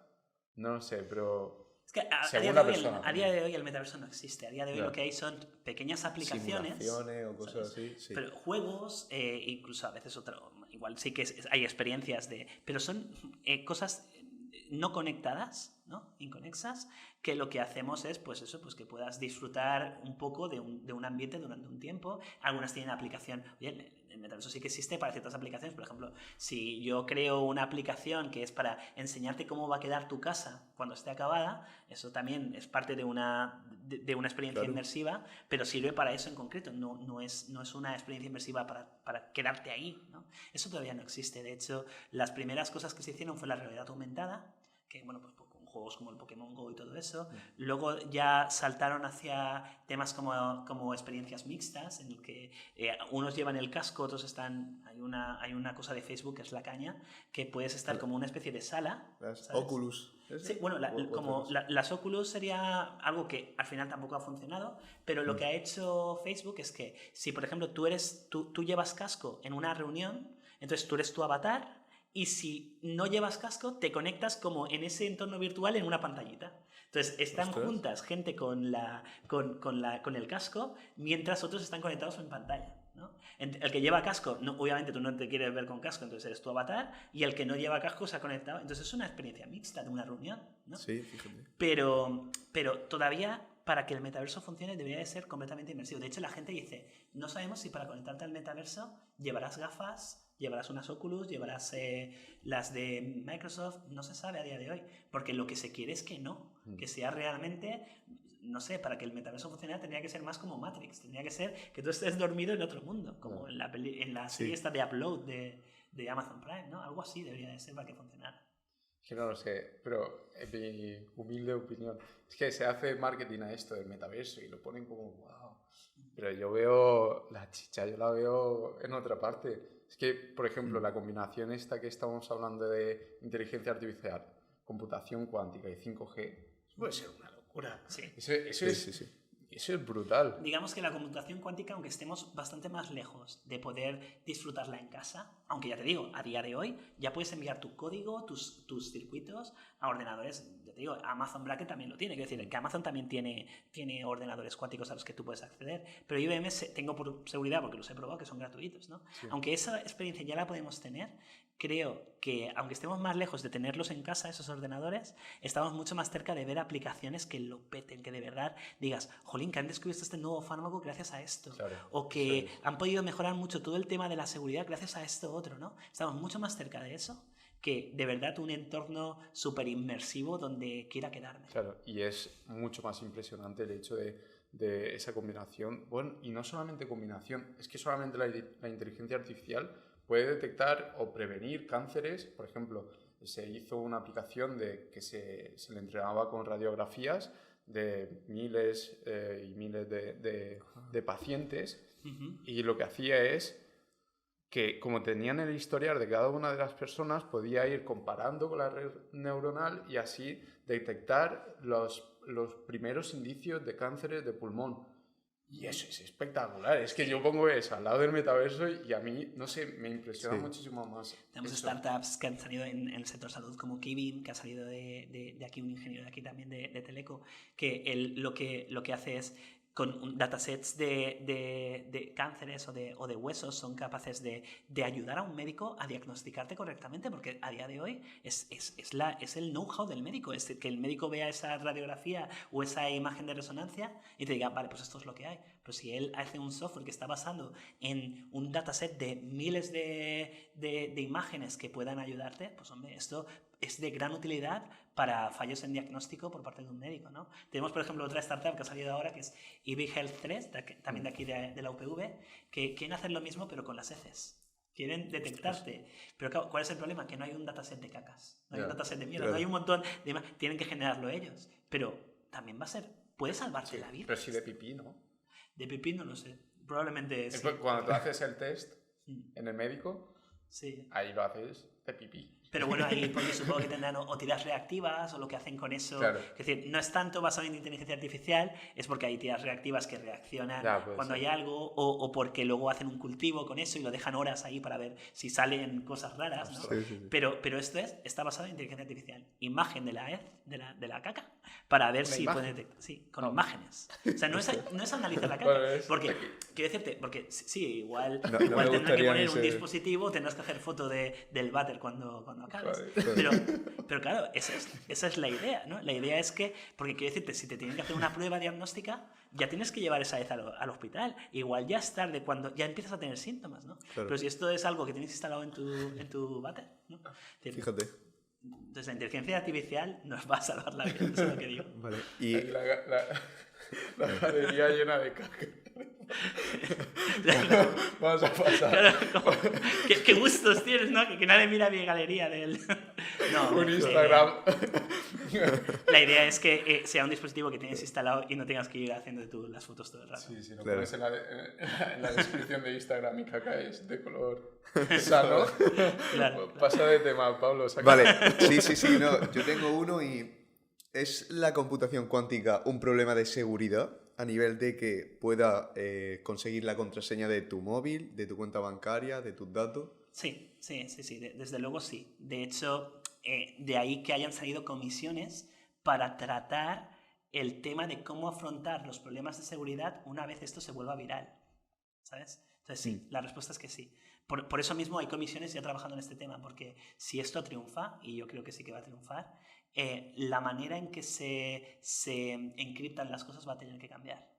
no sé, pero... Es que a día de hoy el metaverso no existe. A día de hoy lo que hay son pequeñas aplicaciones. Simulaciones o cosas así. Sí. Pero juegos, incluso a veces igual sí que hay experiencias pero son cosas no conectadas, ¿no? Inconexas, que lo que hacemos es, pues eso, pues que puedas disfrutar un poco de un ambiente durante un tiempo. Algunas tienen aplicación, oye, el metaverso sí que existe para ciertas aplicaciones. Por ejemplo, si yo creo una aplicación que es para enseñarte cómo va a quedar tu casa cuando esté acabada, eso también es parte de una experiencia inmersiva, pero sirve para eso en concreto, no es una experiencia inmersiva para quedarte ahí, ¿no? Eso todavía no existe. De hecho, las primeras cosas que se hicieron fue la realidad aumentada, que bueno, pues con juegos como el Pokémon Go y todo eso. Luego ya saltaron hacia temas como experiencias mixtas, en el que unos llevan el casco, otros están... Hay una cosa de Facebook que es La Caña, que puedes estar como una especie de sala. Las ¿sabes? Oculus. Sí, bueno, las Oculus sería algo que al final tampoco ha funcionado, pero lo que ha hecho Facebook es que si, por ejemplo, tú llevas casco en una reunión, entonces tú eres tu avatar, y si no llevas casco, te conectas como en ese entorno virtual en una pantallita. Entonces están juntas gente con el casco, mientras otros están conectados en pantalla, ¿no? El que lleva casco, obviamente tú no te quieres ver con casco, entonces eres tu avatar, y el que no lleva casco se ha conectado. Entonces es una experiencia mixta de una reunión, ¿no? Sí, fíjate. Pero todavía, para que el metaverso funcione, debería de ser completamente inmersivo. De hecho, la gente dice, no sabemos si para conectarte al metaverso llevarás gafas, llevarás unas Oculus, llevarás las de Microsoft, no se sabe a día de hoy, porque lo que se quiere es que no, que sea realmente... No sé, para que el metaverso funcionara tendría que ser más como Matrix, tendría que ser que tú estés dormido en otro mundo, como en la serie esta de Upload de Amazon Prime, ¿no? Algo así debería de ser para que funcionara. Que no lo sé, pero en mi humilde opinión, es que se hace marketing a esto del metaverso y lo ponen como wow, pero yo veo la chicha, yo la veo en otra parte. Es que, por ejemplo, la combinación esta que estamos hablando de inteligencia artificial, computación cuántica y 5G, puede ser una locura. Sí. Eso es brutal. Digamos que la computación cuántica, aunque estemos bastante más lejos de poder disfrutarla en casa, aunque ya te digo, a día de hoy ya puedes enviar tu código, tus circuitos a ordenadores, ya te digo, Amazon Bracket también lo tiene, quiero decir, que Amazon también tiene ordenadores cuánticos a los que tú puedes acceder, pero IBM tengo por seguridad, porque los he probado, que son gratuitos, ¿no? Sí. Aunque esa experiencia ya la podemos tener, creo que, aunque estemos más lejos de tenerlos en casa, esos ordenadores, estamos mucho más cerca de ver aplicaciones que lo peten, que de verdad digas, jolín, que han descubierto este nuevo fármaco gracias a esto. Claro, o que han podido mejorar mucho todo el tema de la seguridad gracias a esto otro, ¿no? Estamos mucho más cerca de eso que de verdad un entorno súper inmersivo donde quiera quedarme. Claro, y es mucho más impresionante el hecho de esa combinación. Bueno, y no solamente combinación, es que solamente la inteligencia artificial puede detectar o prevenir cánceres. Por ejemplo, se hizo una aplicación que se le entrenaba con radiografías de miles y miles de pacientes, y lo que hacía es que, como tenían el historial de cada una de las personas, podía ir comparando con la red neuronal y así detectar los primeros indicios de cánceres de pulmón. Y eso es espectacular. Es que yo pongo eso al lado del metaverso y a mí, no sé, me impresiona muchísimo más. Tenemos startups que han salido en el sector salud, como Kivin, que ha salido de aquí, un ingeniero de aquí también, de Teleco, que lo que hace es, con datasets de cánceres o de huesos, son capaces de ayudar a un médico a diagnosticarte correctamente, porque a día de hoy es el know-how del médico, es que el médico vea esa radiografía o esa imagen de resonancia y te diga, vale, pues esto es lo que hay. Pero si él hace un software que está basado en un dataset de miles de imágenes que puedan ayudarte, pues hombre, esto es de gran utilidad para fallos en diagnóstico por parte de un médico, ¿no? Tenemos, por ejemplo, otra startup que ha salido ahora, que es EV Health 3, también de aquí de la UPV, que quieren hacer lo mismo pero con las heces. Quieren detectarte. Pero claro, ¿cuál es el problema? Que no hay un dataset de cacas, no hay un dataset de mierda, no hay un montón de... Tienen que generarlo ellos. Pero también puede salvarte la vida. Pero si de pipí, ¿no? De pipí no lo sé. Probablemente sí. Cuando tú haces el test en el médico, sí, ahí lo haces de pipí. Pero bueno, ahí porque supongo que tendrán o tiras reactivas o lo que hacen con eso. Claro. Es decir, no es tanto basado en inteligencia artificial, es porque hay tiras reactivas que reaccionan cuando hay algo, o porque luego hacen un cultivo con eso y lo dejan horas ahí para ver si salen cosas raras, ¿no? Sí. Pero esto está basado en inteligencia artificial. Imagen de la hez, de la caca, para ver si puede detectar. Sí, con imágenes. O sea, no es analizar la caca. Porque, quiero decirte, porque sí, igual tendrás que poner un dispositivo, tendrás que hacer foto del váter cuando acabes. Pero claro, esa es la idea, ¿no? La idea es que, porque quiero decirte, si te tienen que hacer una prueba diagnóstica, ya tienes que llevar esa vez al hospital. Igual ya es tarde cuando ya empiezas a tener síntomas, ¿no? Claro. Pero si esto es algo que tienes instalado en tu váter, ¿no? Fíjate. Entonces la inteligencia artificial nos va a salvar la vida, eso es lo que digo. Vale. Y la galería llena de caca. Vamos a pasar. Claro, como, qué gustos tienes, ¿no? Que nadie mira mi galería del... No, Un Instagram. La idea es que sea un dispositivo que tienes instalado y no tengas que ir haciendo tú las fotos todo el rato. Sí, si lo Claro. pones en la descripción de Instagram y caca es de color sano. Claro. Pasa de tema, Pablo. Saca. Vale, sí, no, yo tengo uno y ¿es la computación cuántica un problema de seguridad a nivel de que pueda conseguir la contraseña de tu móvil, de tu cuenta bancaria, de tus datos? Sí, desde luego sí. De hecho, de ahí que hayan salido comisiones para tratar el tema de cómo afrontar los problemas de seguridad una vez esto se vuelva viral, ¿sabes? Entonces sí, la respuesta es que sí. Por eso mismo hay comisiones ya trabajando en este tema, porque si esto triunfa, y yo creo que sí que va a triunfar, la manera en que se encriptan las cosas va a tener que cambiar.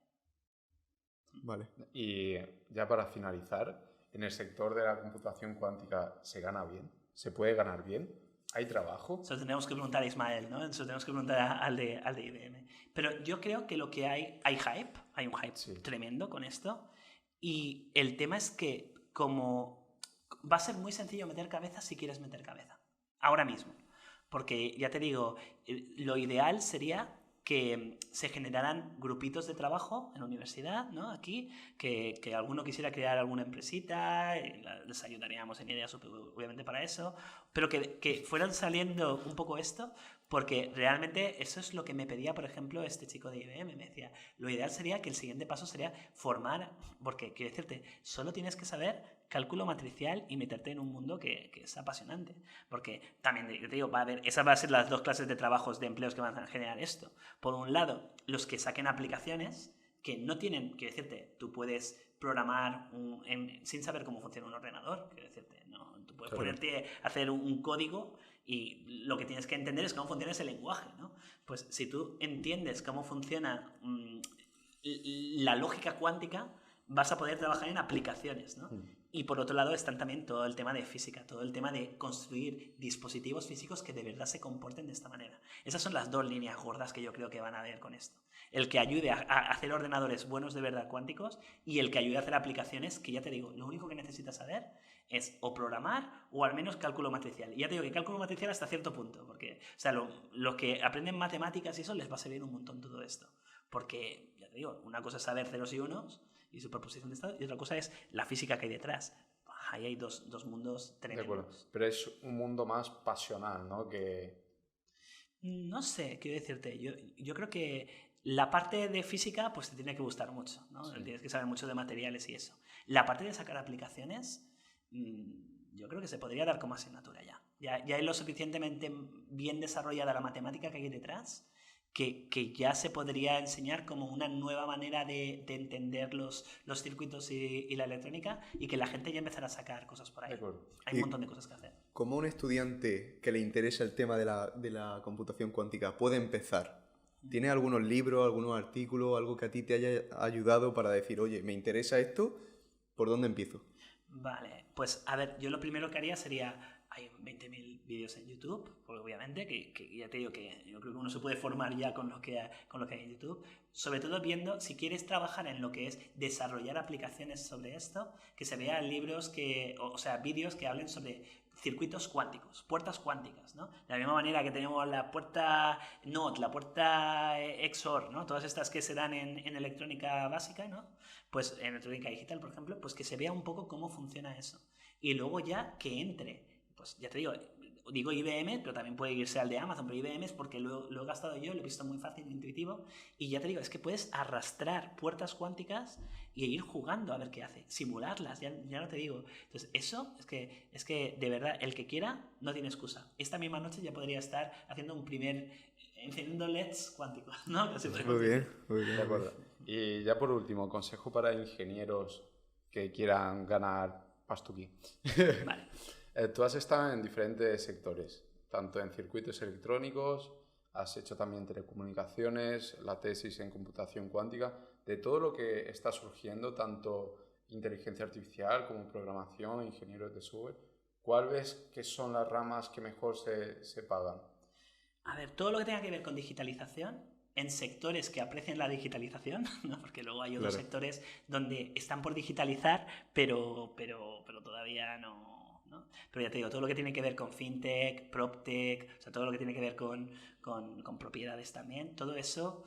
Vale. Y ya para finalizar, en el sector de la computación cuántica ¿se gana bien? ¿Se puede ganar bien? ¿Hay trabajo? Eso tendremos que preguntar a Ismael, ¿no? Eso tenemos que preguntar al de IBM. Pero yo creo que lo que hay hype, hay un hype Sí. tremendo con esto. Y el tema es que como va a ser muy sencillo meter cabeza si quieres meter cabeza. Ahora mismo. Porque ya te digo, lo ideal sería que se generaran grupitos de trabajo en la universidad, ¿no? Aquí, que alguno quisiera crear alguna empresita, les ayudaríamos en ideas obviamente para eso, pero que fueran saliendo un poco esto, porque realmente eso es lo que me pedía, por ejemplo, este chico de IBM, me decía, lo ideal sería que el siguiente paso sería formar, porque quiero decirte, solo tienes que saber cálculo matricial y meterte en un mundo que es apasionante, porque también te digo, esas van a ser las dos clases de trabajos de empleos que van a generar esto. Por un lado, los que saquen aplicaciones que no tienen, quiero decirte, tú puedes programar sin saber cómo funciona un ordenador, quiero decirte, no, tú puedes ponerte a hacer un código y lo que tienes que entender es cómo funciona ese lenguaje, ¿no? Pues si tú entiendes cómo funciona la lógica cuántica, vas a poder trabajar en aplicaciones, ¿no? Y por otro lado están también todo el tema de física, todo el tema de construir dispositivos físicos que de verdad se comporten de esta manera. Esas son las dos líneas gordas que yo creo que van a haber con esto. El que ayude a hacer ordenadores buenos de verdad cuánticos y el que ayude a hacer aplicaciones que, ya te digo, lo único que necesitas saber es o programar o al menos cálculo matricial. Y ya te digo que cálculo matricial hasta cierto punto, porque o sea, los que aprenden matemáticas y eso les va a servir un montón todo esto. Porque, ya te digo, una cosa es saber ceros y unos y superposición de estado, y otra cosa es la física que hay detrás. Ahí hay dos mundos tremendos. De acuerdo. Pero es un mundo más pasional, ¿no? No sé, quiero decirte, yo creo que la parte de física pues te tiene que gustar mucho, ¿no? Sí. Tienes que saber mucho de materiales y eso. La parte de sacar aplicaciones, yo creo que se podría dar como asignatura ya. Ya hay lo suficientemente bien desarrollada la matemática que hay detrás, que ya se podría enseñar como una nueva manera de entender los circuitos y la electrónica, y que la gente ya empezara a sacar cosas por ahí. Hay un montón de cosas que hacer. Como un estudiante que le interesa el tema de la computación cuántica puede empezar, ¿tiene algunos libros, algunos artículos, algo que a ti te haya ayudado para decir, oye, me interesa esto, ¿por dónde empiezo? Vale, pues a ver, yo lo primero que haría sería... Hay 20.000 vídeos en YouTube, obviamente, que ya te digo que yo creo que uno se puede formar ya con lo que hay en YouTube. Sobre todo viendo, si quieres trabajar en lo que es desarrollar aplicaciones sobre esto, que se vean libros o sea, vídeos que hablen sobre circuitos cuánticos, puertas cuánticas, ¿no? De la misma manera que tenemos la puerta NOT, la puerta XOR, ¿no? Todas estas que se dan en electrónica básica, ¿no? Pues en electrónica digital, por ejemplo, pues que se vea un poco cómo funciona eso. Y luego ya que entre... Pues ya te digo IBM, pero también puede irse al de Amazon, pero IBM es porque lo he gastado yo, lo he visto muy fácil, muy intuitivo, y ya te digo, es que puedes arrastrar puertas cuánticas y ir jugando a ver qué hace, simularlas, ya no te digo. Entonces eso es que de verdad, el que quiera no tiene excusa. Esta misma noche ya podría estar haciendo un primer, encendiendo LEDs cuánticos, ¿no? Muy bien. De acuerdo. Y ya por último, consejo para ingenieros que quieran ganar pastuqui. Vale. Tú has estado en diferentes sectores, tanto en circuitos electrónicos, has hecho también telecomunicaciones, la tesis en computación cuántica. De todo lo que está surgiendo, tanto inteligencia artificial como programación, ingenieros de software, ¿cuál ves que son las ramas que mejor se pagan? A ver, todo lo que tenga que ver con digitalización en sectores que aprecian la digitalización, ¿no? Porque luego hay otros Claro. sectores donde están por digitalizar, pero todavía no, ¿no? Pero ya te digo, todo lo que tiene que ver con fintech, proptech, o sea, todo lo que tiene que ver con propiedades también, todo eso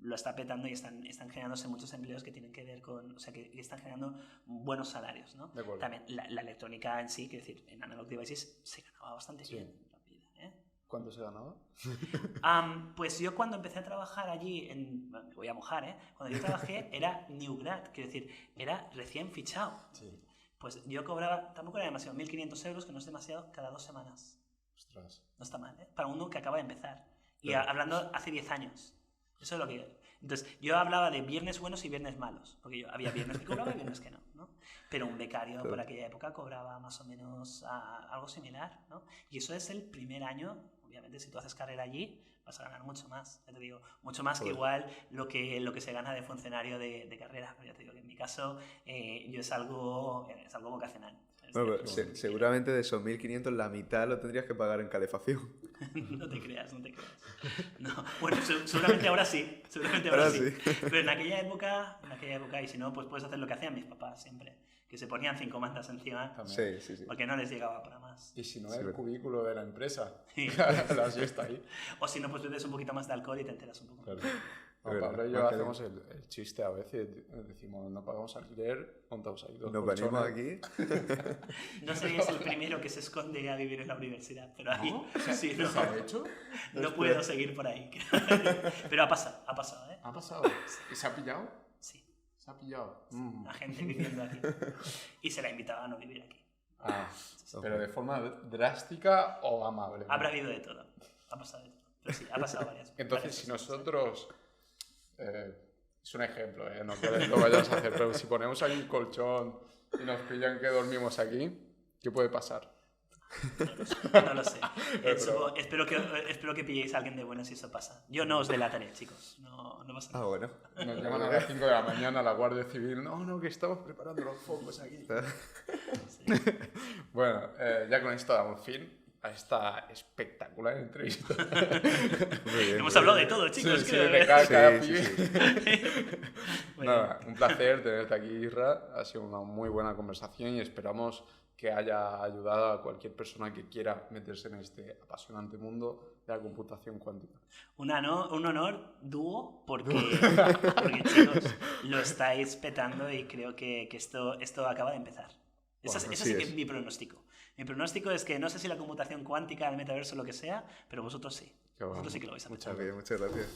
lo está petando y están generándose muchos empleos que tienen que ver con, o sea, que están generando buenos salarios, ¿no? De acuerdo. También la electrónica en sí, quiero decir, en Analog Devices se ganaba bastante Sí. bien la vida, ¿eh? ¿Cuánto se ganaba? Pues yo cuando empecé a trabajar allí, bueno, me voy a mojar, ¿eh? Cuando yo trabajé era new grad, quiero decir, era recién fichado. Sí. Pues yo cobraba, tampoco era demasiado, 1.500 euros, que no es demasiado, cada 2 semanas. Ostras. No está mal, ¿eh? Para uno que acaba de empezar. Y Claro. hablando hace 10 años. Eso es lo que... Entonces, yo hablaba de viernes buenos y viernes malos. Porque había viernes que cobraba y viernes que no, ¿no? Pero un becario por aquella época cobraba más o menos algo similar, ¿no? Y eso es el primer año. Obviamente, si tú haces carrera allí, vas a ganar mucho más. Ya te digo, mucho más que Joder. igual lo que se gana de funcionario de carrera. Pero ya te digo que en mi caso, yo es algo vocacional. Bueno, pero seguramente de esos 1.500 la mitad lo tendrías que pagar en calefacción. No te creas, no te creas. No. Bueno, seguramente ahora sí. Seguramente ahora sí. Pero en aquella época, y si no, pues puedes hacer lo que hacían mis papás siempre. Que se ponían 5 mantas encima También. Sí. porque no les llegaba para más. Y si no, Sí, el pero- cubículo de la empresa. Sí. La siesta ahí. O si no, pues bebes un poquito más de alcohol y te enteras un poco. Claro. Es verdad, Pablo y yo más que hacemos el chiste a veces. Decimos, no pagamos alquiler, montamos ahí 2 Nos venimos colchones. aquí. No serías el primero que se esconde a vivir en la universidad, pero ahí sí, ¿Qué no, se ha hecho? no puedo seguir por ahí. Pero ha pasado, ¿eh? ¿Ha pasado? ¿Y se ha pillado? Sí, ¿Se ha pillado? la gente viviendo aquí. Y se la invitaba a no vivir aquí. Ah, pero de forma drástica o amable. Habrá habido de todo. Ha pasado de todo. Pero sí, ha pasado varias veces. Entonces, si nosotros... es un ejemplo, no que lo vayamos a hacer, pero si ponemos ahí un colchón y nos pillan que dormimos aquí, ¿qué puede pasar? No lo sé. Pero- Espero que pilléis a alguien de bueno si eso pasa. Yo no os delataré, chicos. No pasa Ah, nada. bueno. Nos llaman a las 5 de la mañana a la Guardia Civil. No, que estamos preparando los focos aquí. Bueno, ya con esto damos fin a esta espectacular entrevista. Muy bien. Hemos hablado de todo, chicos. Sí, creo, de ¿eh? cada Sí, pibe. sí. Bueno, Nada, un placer tenerte aquí, Isra. Ha sido una muy buena conversación y esperamos que haya ayudado a cualquier persona que quiera meterse en este apasionante mundo de la computación cuántica. un honor dúo porque chicos, lo estáis petando y creo que esto acaba de empezar. Eso Bueno, sí así que es. es mi pronóstico. Mi pronóstico es que no sé si la computación cuántica, el metaverso, lo que sea, pero vosotros sí. Qué bueno. Vosotros sí que lo vais a hacer. Muchas Ok, muchas gracias.